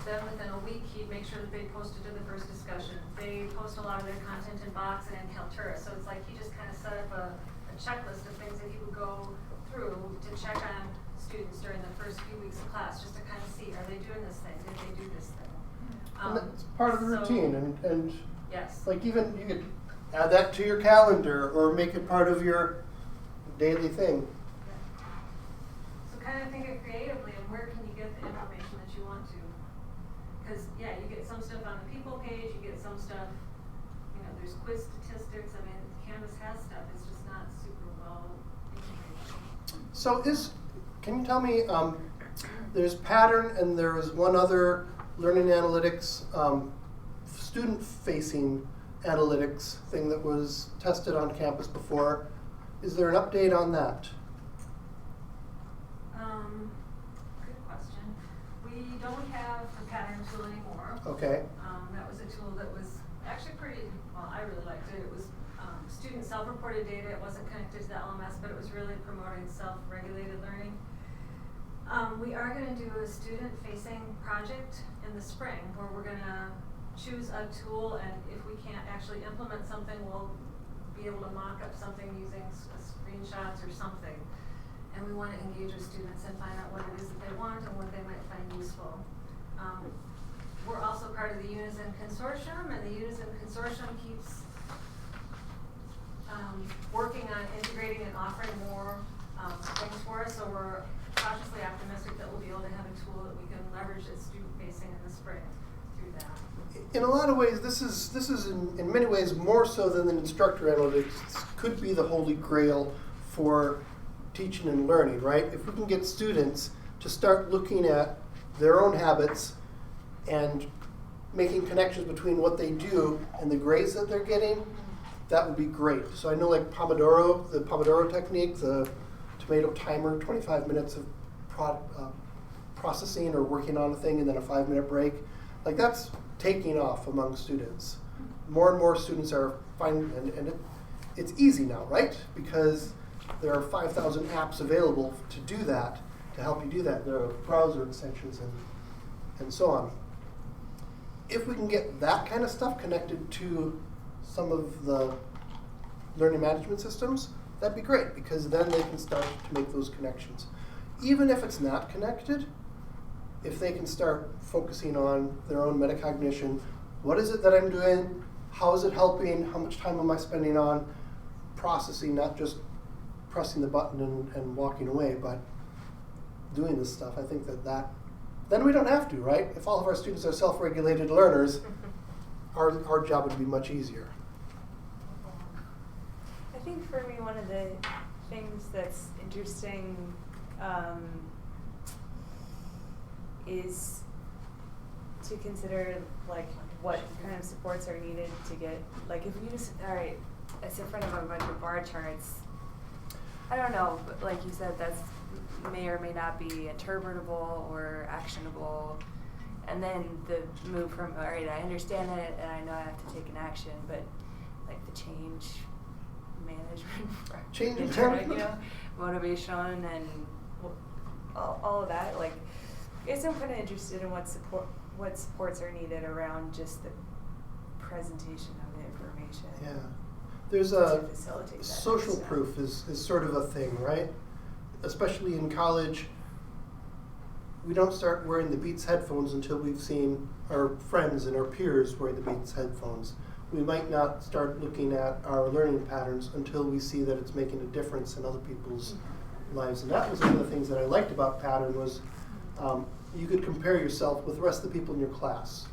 Then within a week, he'd make sure that they posted to the first discussion. They post a lot of their content in Box and in Kaltura, so it's like he just kind of set up a checklist of things that he would go through to check on students during the first few weeks of class, just to kind of see, are they doing this thing? Did they do this thing? And that's part of the routine, and yes. like even you could add that to your calendar or make it part of your daily thing. So kind of think it creatively, and where can you get the information that you want to? Because yeah, you get some stuff on the people page, you get some stuff, there's quiz statistics. I mean, Canvas has stuff, it's just not super well integrated. So can you tell me, there's Pattern and there's one other learning analytics, student-facing analytics thing that was tested on campus before. Is there an update on that? Good question. We don't have the Pattern tool anymore. Okay. That was a tool that was actually I really liked it. It was student self-reported data. It wasn't connected to the LMS, but it was really promoting self-regulated learning. We are going to do a student-facing project in the spring where we're going to choose a tool, and if we can't actually implement something, we'll be able to mock up something using screenshots or something. And we want to engage with students and find out what it is that they want and what they might find useful. We're also part of the Unison Consortium, and the Unison Consortium keeps working on integrating and offering more things for us, so we're cautiously optimistic that we'll be able to have a tool that we can leverage as student-facing in the spring through that. In a lot of ways, this is in many ways more so than the instructor analytics. This could be the holy grail for teaching and learning, right? If we can get students to start looking at their own habits and making connections between what they do and the grades that they're getting, that would be great. So I know like the Pomodoro technique, the tomato timer, 25 minutes of processing or working on a thing and then a 5-minute break. Like that's taking off among students. More and more students are finding, and it's easy now, right? Because there are 5,000 apps available to do that, to help you do that. There are browser extensions and so on. If we can get that kind of stuff connected to some of the learning management systems, that'd be great, because then they can start to make those connections. Even if it's not connected, if they can start focusing on their own metacognition, what is it that I'm doing? How is it helping? How much time am I spending on processing, not just pressing the button and walking away, but doing this stuff? I think that then we don't have to, right? If all of our students are self-regulated learners, our job would be much easier. I think for me, one of the things that's interesting is to consider like what kind of supports are needed to get, like if you just, all right, it's in front of a bunch of bar charts, I don't know, but like you said, that's may or may not be interpretable or actionable, And then the move from, all right, I understand it and I know I have to take an action, but like the change management, Change internal, management. motivation and all of that. Like, I guess I'm kind of interested in what supports are needed around just the presentation of the information. Yeah. There's to a facilitate that social next step. proof is sort of a thing, right? Especially in college, we don't start wearing the Beats headphones until we've seen our friends and our peers wear the Beats headphones. We might not start looking at our learning patterns until we see that it's making a difference in other people's lives. And that was one of the things that I liked about Pattern was you could compare yourself with the rest of the people in your class.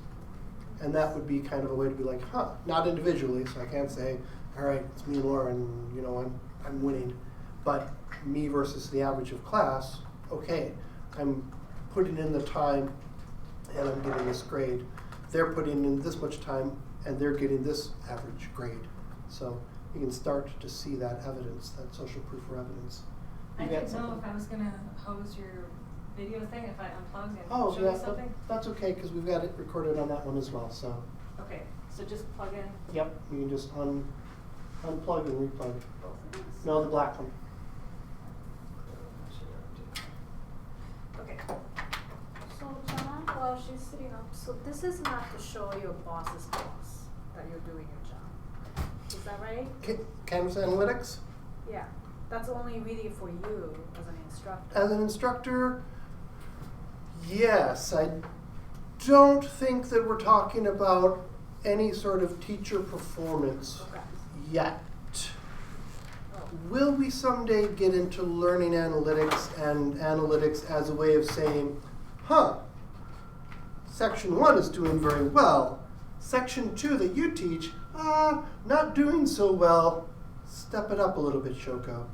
And that would be kind of a way to be like, not individually, so I can't say, all right, it's me and Laura, and you know, I'm winning. But me versus the average of class, okay, I'm putting in the time and I'm getting this grade. They're putting in this much time and they're getting this average grade. So you can start to see that evidence, that social proof or evidence. I You got didn't know something? if I was gonna hose your video thing, if I unplugged and Oh, show yeah, you something. that's okay, because we've got it recorded on that one as well, so. Okay, so just plug in Yep, you can just unplug and replug. both of these? No, the black one. Okay. So John, while she's sitting up, so this is not to show your boss's boss that you're doing your job. Is that right? Canvas Analytics? Yeah. That's only really for you as an instructor. As an instructor, yes. I don't think that we're talking about any sort of teacher performance Okay. yet. Oh. Will we someday get into learning analytics and analytics as a way of saying, section 1 is doing very well. Section 2 that you teach, not doing so well. Step it up a little bit, Shoko.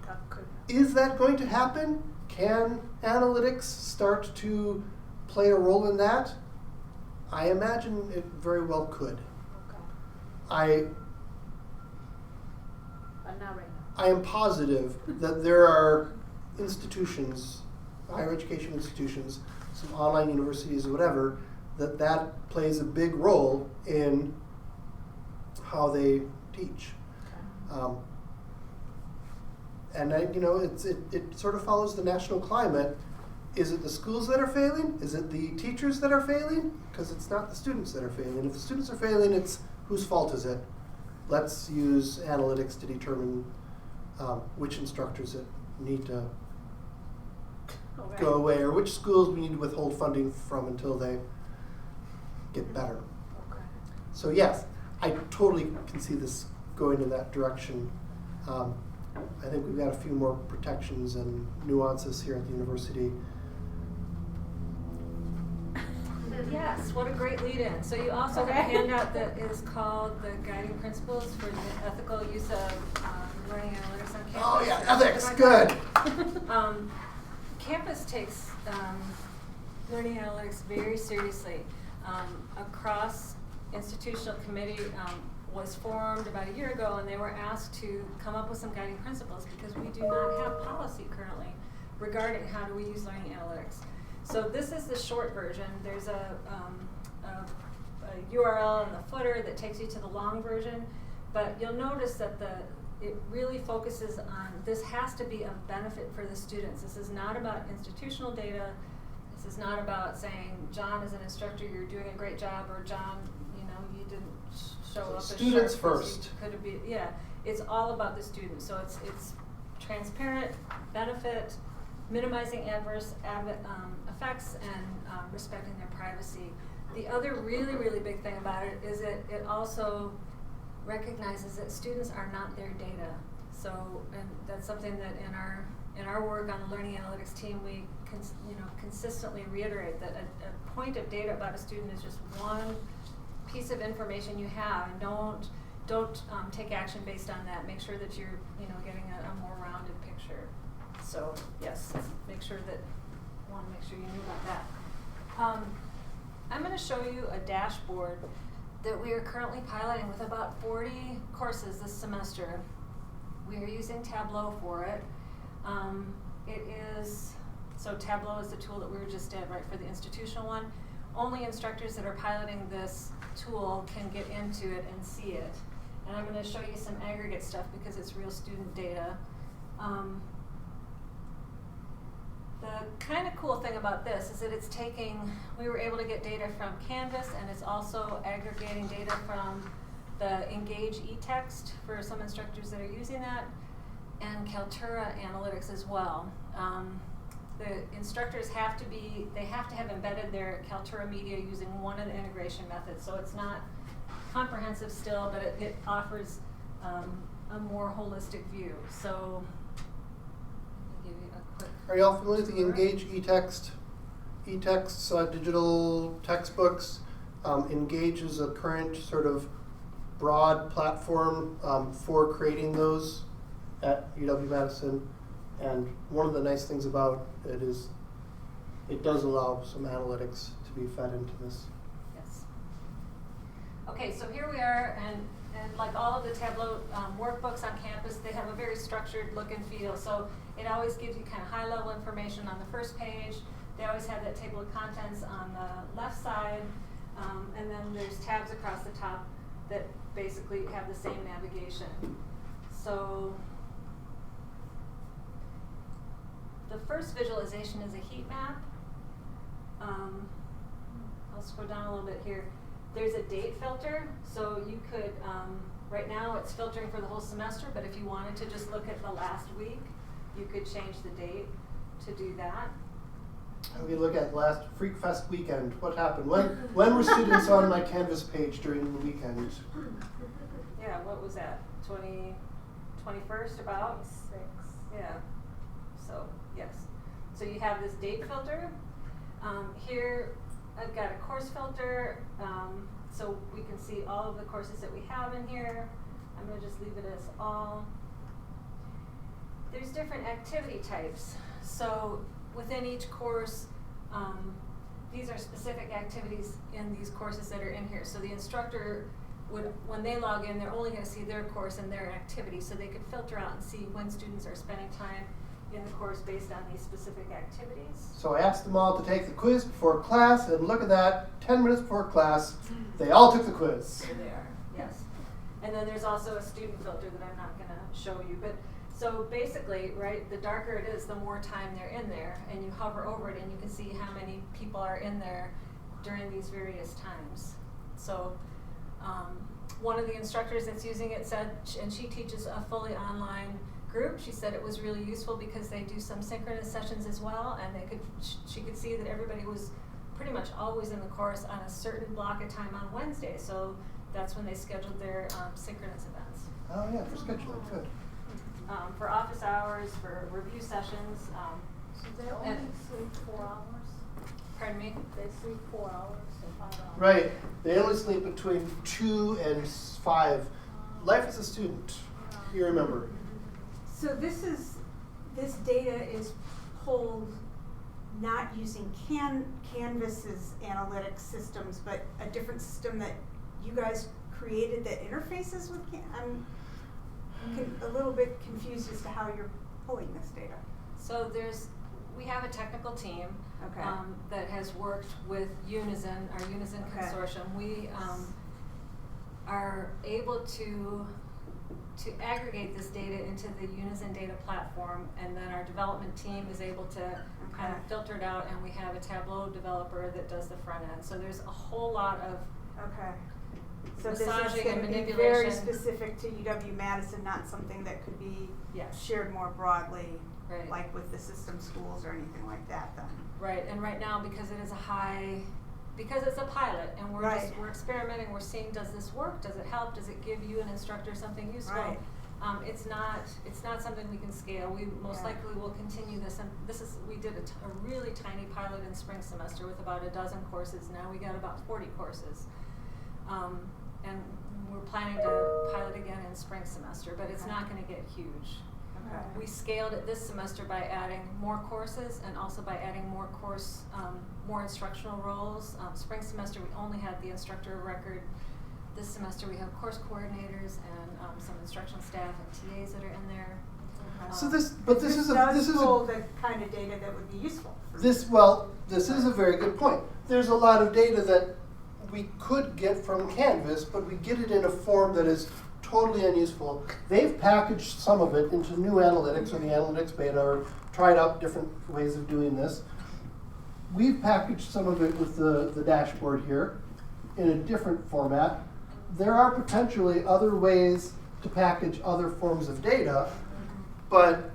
That could Is that going to happen? Can analytics start to play a role in that? I imagine it very well could. okay. But not right now. I am positive that there are institutions, higher education institutions, some online universities or whatever, that plays a big role in how they teach. Okay. And it sort of follows the national climate. Is it the schools that are failing? Is it the teachers that are failing? Because it's not the students that are failing. If the students are failing, it's whose fault is it? Let's use analytics to determine which instructors that need to Okay. go away, or which schools we need to withhold funding from until they get better. Okay. So yes, I totally can see this going in that direction. I think we've got a few more protections and nuances here at the university. Yes, what a great lead-in. So you also have a Okay. handout that is called the Guiding Principles for the Ethical Use of Learning Analytics on Campus. Oh yeah, or ethics, something good. like that. Campus takes learning analytics very seriously. A cross-institutional committee was formed about a year ago, and they were asked to come up with some guiding principles because we do not have policy currently regarding how do we use learning analytics. So this is the short version. There's a URL in the footer that takes you to the long version, but you'll notice that it really focuses on, this has to be of benefit for the students. This is not about institutional data. This is not about saying, John, as an instructor, you're doing a great job, or John, you didn't show up as Students sharp as first. you could have been. Yeah, it's all about the students. So it's transparent, benefit, minimizing adverse effects, and respecting their privacy. The other really, really big thing about it is it also recognizes that students are not their data. So, and that's something that in our work on the learning analytics team, we consistently reiterate that a point of data about a student is just one piece of information you have, and don't take action based on that. Make sure that you're getting a more rounded picture. So yes, make sure you knew about that. I'm going to show you a dashboard that we are currently piloting with about 40 courses this semester. We are using Tableau for it. It's So Tableau is the tool that we were just at, right, for the institutional one. Only instructors that are piloting this tool can get into it and see it. And I'm going to show you some aggregate stuff because it's real student data. The kind of cool thing about this is that it's we were able to get data from Canvas, and it's also aggregating data from the Engage eText for some instructors that are using that, and Kaltura analytics as well. The instructors have to have embedded their Kaltura media using one of the integration methods. So it's not comprehensive still, but it offers a more holistic view. So I'll give you a quick. Are y'all familiar with the tour. Engage eTexts, digital textbooks? Engage is a current sort of broad platform for creating those at UW-Madison. And one of the nice things about it is it does allow some analytics to be fed into this. Yes. Okay, so here we are, and like all of the Tableau workbooks on campus, they have a very structured look and feel. So it always gives you kind of high-level information on the first page. They always have that table of contents on the left side, and then there's tabs across the top that basically have the same navigation. So the first visualization is a heat map. I'll scroll down a little bit here. There's a date filter, so you could, right now it's filtering for the whole semester, but if you wanted to just look at the last week, you could change the date to do that. We look at last Freak Fest weekend. What happened? When were students on my Canvas page during the weekend? Yeah, what was that? 21st about? 6. Yeah. So, yes. So you have this date filter. Here, I've got a course filter, so we can see all of the courses that we have in here. I'm going to just leave it as all. There's different activity types. So within each course, these are specific activities in these courses that are in here. So the instructor would, when they log in, they're only going to see their course and their activity, so they could filter out and see when students are spending time in the course based on these specific activities. So I asked them all to take the quiz before class, and look at that, 10 minutes before class, they all took the quiz. There they are, yes. And then there's also a student filter that I'm not going to show you. But so basically, right, the darker it is, the more time they're in there, and you hover over it and you can see how many people are in there during these various times. So one of the instructors that's using it said, and she teaches a fully online group, she said it was really useful because they do some synchronous sessions as well, and she could see that everybody was pretty much always in the course on a certain block of time on Wednesday. So that's when they scheduled their synchronous events. Oh yeah, for scheduling, good. For office hours, for review sessions. So they only sleep 4 hours? Pardon me? They sleep 4 hours or 5 hours? Right, they only sleep between 2 and 5. Life as a student, you remember. So this data is pulled not using Canvas's analytics systems, but a different system that you guys created that interfaces with I'm a little bit confused as to how you're pulling this data. So we have a technical team Okay. that has worked with Unison, our Unison Okay. consortium. We are able to aggregate this data into the Unison data platform, and then our development team is able to kind of filter it out, and we have a Tableau developer that does the front end. So there's a whole lot of Okay. So this is massaging going and to be very manipulation. specific to UW-Madison, not something that could be Yes. shared more broadly, Right. like with the system schools or anything like that then. Right, and right now, because it is because it's a pilot, and we're Right. we're experimenting, we're seeing, does this work, does it help, does it give you an instructor something useful? Right. It's not something we can scale. We most Yeah. likely will continue this, and we did a really tiny pilot in spring semester with about a dozen courses. Now we got about 40 courses. And we're planning to pilot again in spring semester, but it's Okay. not going to get huge. Okay. We scaled it this semester by adding more courses and also by adding more more instructional roles. Spring semester we only had the instructor of record. This semester we have course coordinators and some instructional staff and TAs that are in there. So this, but this is a, this is pull a, the kind of data that would be useful. this, well, this is a very good point. There's a lot of data that we could get from Canvas, but we get it in a form that is totally unuseful. They've packaged some of it into new analytics or the analytics beta or tried out different ways of doing this. We've packaged some of it with the dashboard here in a different format. There are potentially other ways to package other forms of data, but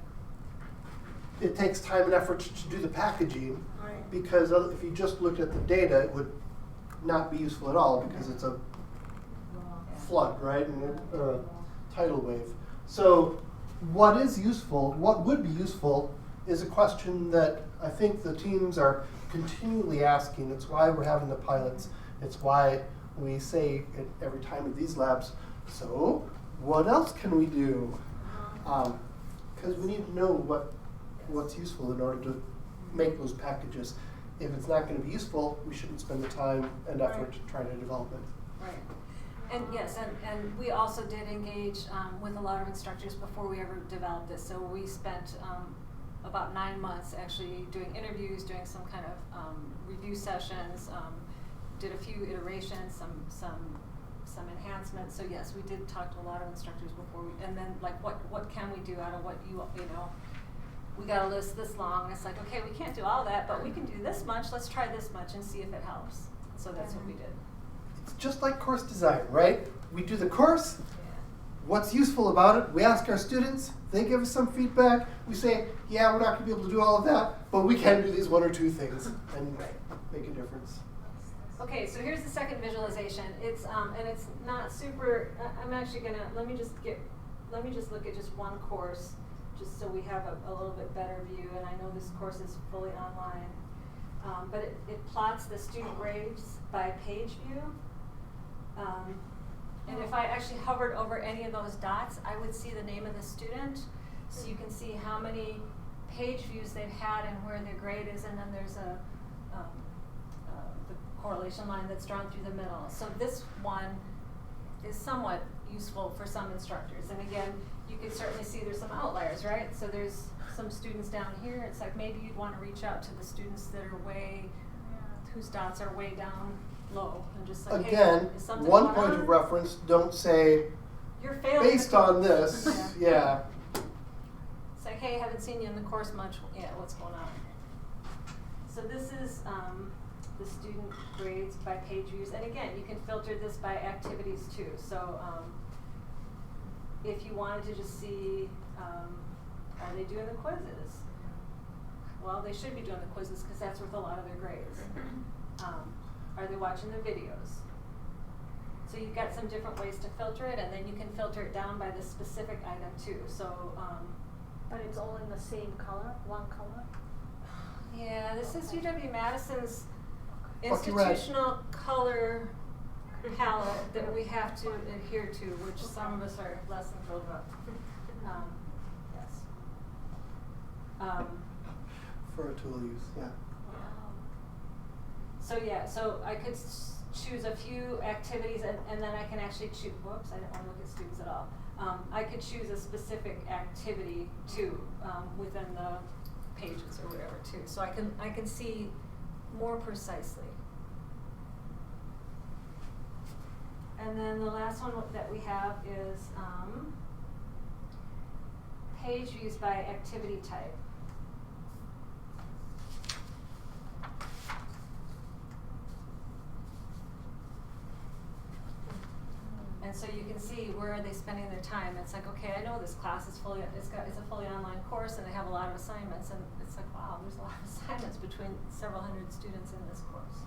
it takes time and effort to do the packaging, Right. because if you just looked at the data, it would not be useful at all because it's a flood, right, and a tidal wave. So what is useful, what would be useful, is a question that I think the teams are continually asking. It's why we're having the pilots. It's why we say it every time at these labs, so what else can we do? Because we need to know what's useful in order to make those packages. If it's not going to be useful, we shouldn't spend the time and effort trying to develop it. Right. And yes, and we also did engage with a lot of instructors before we ever developed this. So we spent about 9 months actually doing interviews, doing some kind of review sessions, did a few iterations, some enhancements. So yes, we did talk to a lot of instructors before we, and then like what can we do out of what you know, we got a list this long, and it's like, okay, we can't do all that, but we can do this much, let's try this much and see if it helps. So that's what we did. It's just like course design, right? We do the course, Yeah. what's useful about it, we ask our students, they give us some feedback, we say, yeah, we're not gonna be able to do all of that, but we can do these 1 or 2 things and make a difference. Okay, so here's the second visualization. It's and it's not super. I'm actually gonna let me just look at just one course, just so we have a little bit better view. And I know this course is fully online, but it plots the student grades by page view. And if I actually hovered over any of those dots, I would see the name of the student, so you can see how many page views they've had and where their grade is, and then there's the correlation line that's drawn through the middle. So this one is somewhat useful for some instructors. And again, you can certainly see there's some outliers, right? So there's some students down here. It's like maybe you'd want to reach out to the students that are whose dots are way down low, and just like, Again, hey, is something one going point on? of reference, don't say, You're failing. based on this, yeah. It's like, hey, haven't seen you in the course much. Yeah, what's going on? So this is the student grades by page views. And again, you can filter this by activities too. So if you wanted to just see, are they doing the quizzes? Well, they should be doing the quizzes because that's worth a lot of their grades. Are they watching the videos? So you've got some different ways to filter it, and then you can filter it down by the specific item too. So But it's all in the same color, one color? yeah, this is UW-Madison's Lucky red. institutional color palette that we have to adhere to, which some of us are less than thrilled about. Yes. For a tool use, yeah. So I could choose a few activities, and then I can actually choose, whoops, I didn't want to look at students at all. I could choose a specific activity too, within the pages or whatever too. So I can see more precisely. And then the last one that we have is page views by activity type. And so you can see where are they spending their time. It's like, okay, I know this class is it's a fully online course, and they have a lot of assignments, and it's like, wow, there's a lot of assignments between several hundred students in this course.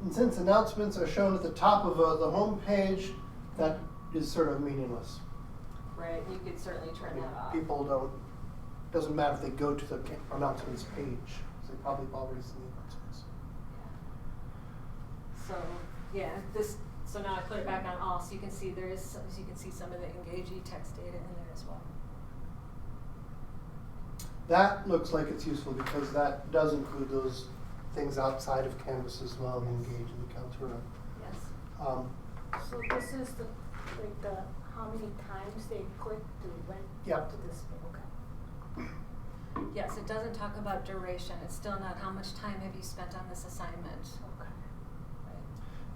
And since announcements are shown at the top of the home page, that is sort of meaningless. Right, you could certainly turn I mean, that off. people don't, doesn't matter if they go to the announcements page, because they probably have already seen the announcements. So yeah, so now I put it back on all, so you can see you can see some of the engagee text data in there as well. That looks like it's useful because that does include those things outside of Canvas as well, the engage and the Kaltura. Yes. So this is the Like the, how many times they click to went Yep. to this, okay. Yes, it doesn't talk about duration. It's still not how much time have you spent on this assignment. Okay.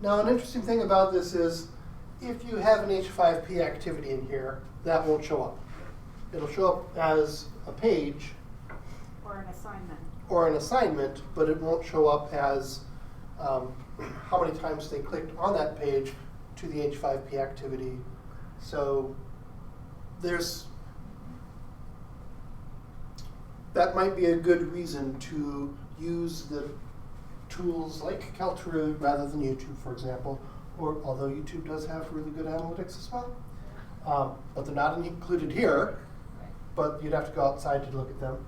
Now, an interesting thing about this is if you have an H5P activity in here, that won't show up. It'll show up as a page Or an assignment. or an assignment, but it won't show up as how many times they clicked on that page to the H5P activity. So that might be a good reason to use the tools like Kaltura rather than YouTube, for example, or although YouTube does have really good analytics as well. But they're not included here, but you'd have to go outside to look at them,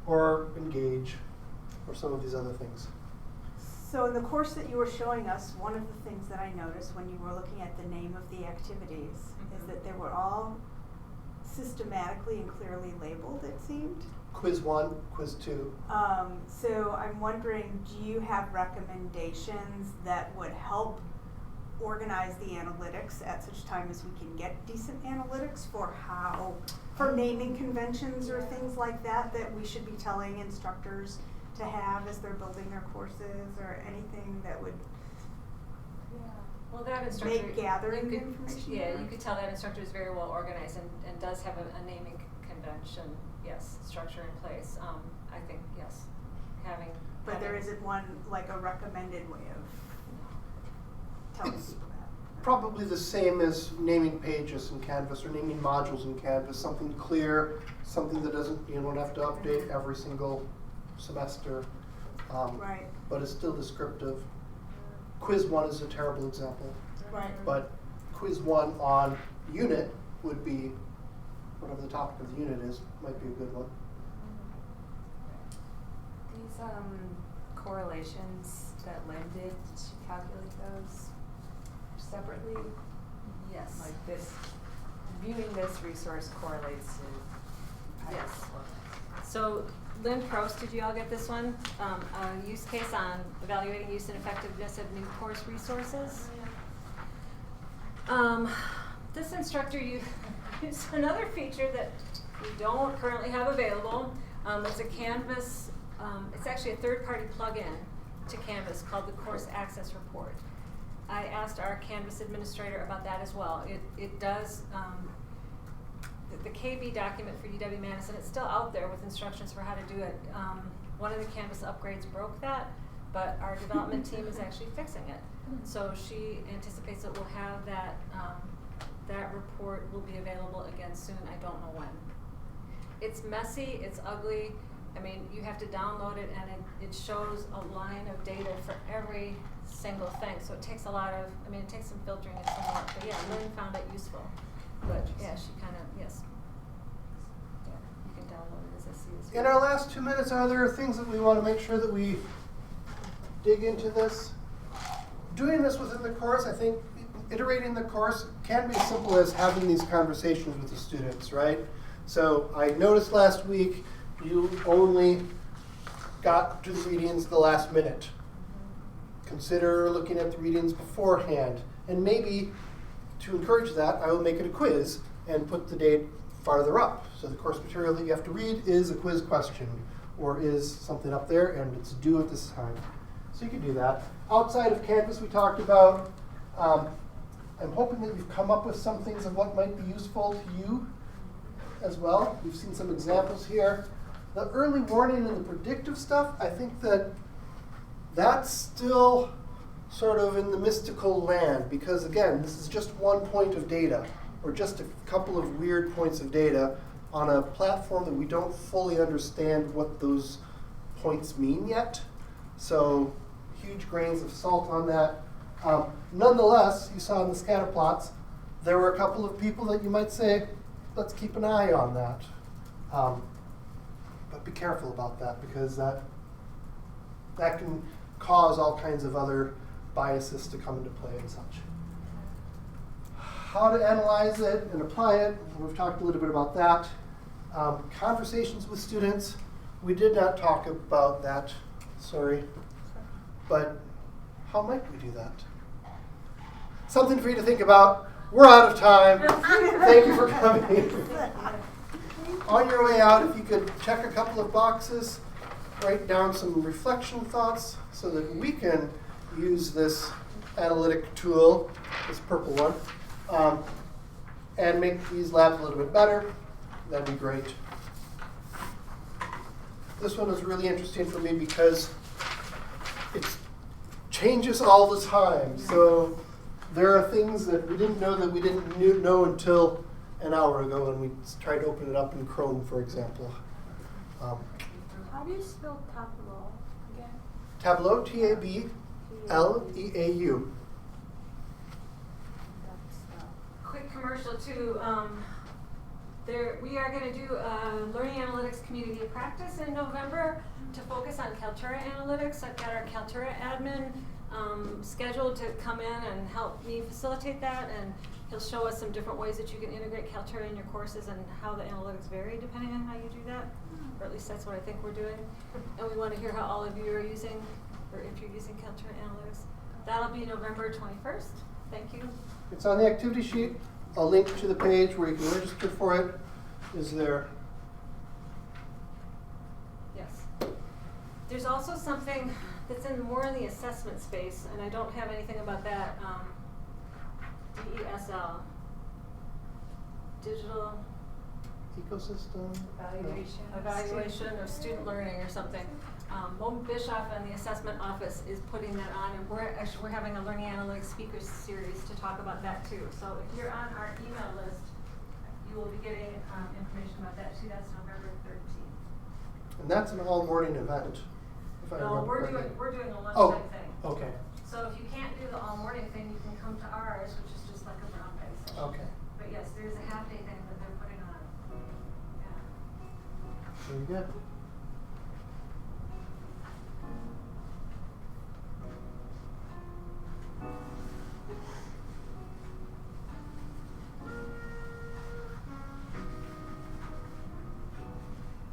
or Engage, or some of these other things. So in the course that you were showing us, one of the things that I noticed when you were looking at the name of the activities is that they were all systematically and clearly labeled, it seemed. Quiz 1, Quiz 2. So I'm wondering, do you have recommendations that would help organize the analytics at such time as we can get decent analytics for naming conventions or things like that we should be telling instructors to have as they're building their courses, or anything that would Well, that instructor, make gathering you could, information? yeah, you could tell that instructor is very well organized and does have a naming convention, yes, structure in place. I think, yes, But there isn't one, like a recommended way of telling It's people that. probably the same as naming pages in Canvas or naming modules in Canvas, something clear, something that you don't have to update every single semester. Right. But it's still descriptive. Quiz 1 is a terrible example. Right. But Quiz 1 on unit would be, whatever the topic of the unit is, might be a good one. These correlations that Lynn did, did she calculate those separately? yes. Like this, viewing this resource correlates to Yes. So Lynn Prost, did you all get this one? A use case on evaluating use and effectiveness of new course resources. This instructor used another feature that we don't currently have available. It's a Canvas, it's actually a third-party plugin to Canvas called the Course Access Report. I asked our Canvas administrator about that as well. It does, the KB document for UW-Madison, it's still out there with instructions for how to do it. One of the Canvas upgrades broke that, but our development team is actually fixing it. So she anticipates that we'll have that, that report will be available again soon. I don't know when. It's messy, it's ugly. I mean, you have to download it, and it shows a line of data for every single thing. So it takes a lot of, it takes some filtering and some work. But yeah, Lynn found it useful. But yeah, she kind of, yes. Yeah, you can download it as I see this. In our last 2 minutes, are there things that we want to make sure that we dig into this? Doing this within the course, I think iterating the course can be as simple as having these conversations with the students, right? So I noticed last week you only got to the readings the last minute. Consider looking at the readings beforehand. And maybe to encourage that, I will make it a quiz and put the date farther up. So the course material that you have to read is a quiz question or is something up there, and it's due at this time. So you can do that. Outside of Canvas, we talked about, I'm hoping that you've come up with some things of what might be useful to you as well. We've seen some examples here. The early warning and the predictive stuff, I think that's still sort of in the mystical land, because again, this is just one point of data, or just a couple of weird points of data on a platform that we don't fully understand what those points mean yet. So huge grains of salt on that. Nonetheless, you saw in the scatter plots, there were a couple of people that you might say, let's keep an eye on that. But be careful about that, because that can cause all kinds of other biases to come into play and such. How to analyze it and apply it, we've talked a little bit about that. Conversations with students, we did not talk about that, sorry. But how might we do that? Something for you to think about. we're out of time. Thank you for coming. On your way out, if you could check a couple of boxes, write down some reflection thoughts so that we can use this analytic tool, this purple one, and make these labs a little bit better. That'd be great. This one is really interesting for me because it changes all the time. So there are things that we didn't know that we didn't know until an hour ago when we tried to open it up in Chrome, for example. How do you spell Tableau again? Tableau, Tableau. Quick commercial too. We are going to do a Learning Analytics Community of Practice in November to focus on Kaltura Analytics. I've got our Kaltura admin scheduled to come in and help me facilitate that, and he'll show us some different ways that you can integrate Kaltura in your courses and how the analytics vary depending on how you do that, or at least that's what I think we're doing. And we want to hear how all of you are using, or if you're using Kaltura Analytics. That'll be November 21st. Thank you. It's on the activity sheet. A link to the page where you can register for it is there. Yes. There's also something that's more in the assessment space, and I don't have anything about that. DESL, digital Ecosystem. evaluation of student learning or something. Mo Bischoff and the assessment office is putting that on, and we're having a learning analytics speakers series to talk about that too. So if you're on our email list, you will be getting information about that too. That's November 13th. And that's an all morning event. If I No, remember we're doing a lunchtime Oh, thing. okay. So if you can't do the all morning thing, you can come to ours, which is just like a brown bag session. Okay. But yes, there's a half day thing that they're putting on. Yeah. Very good.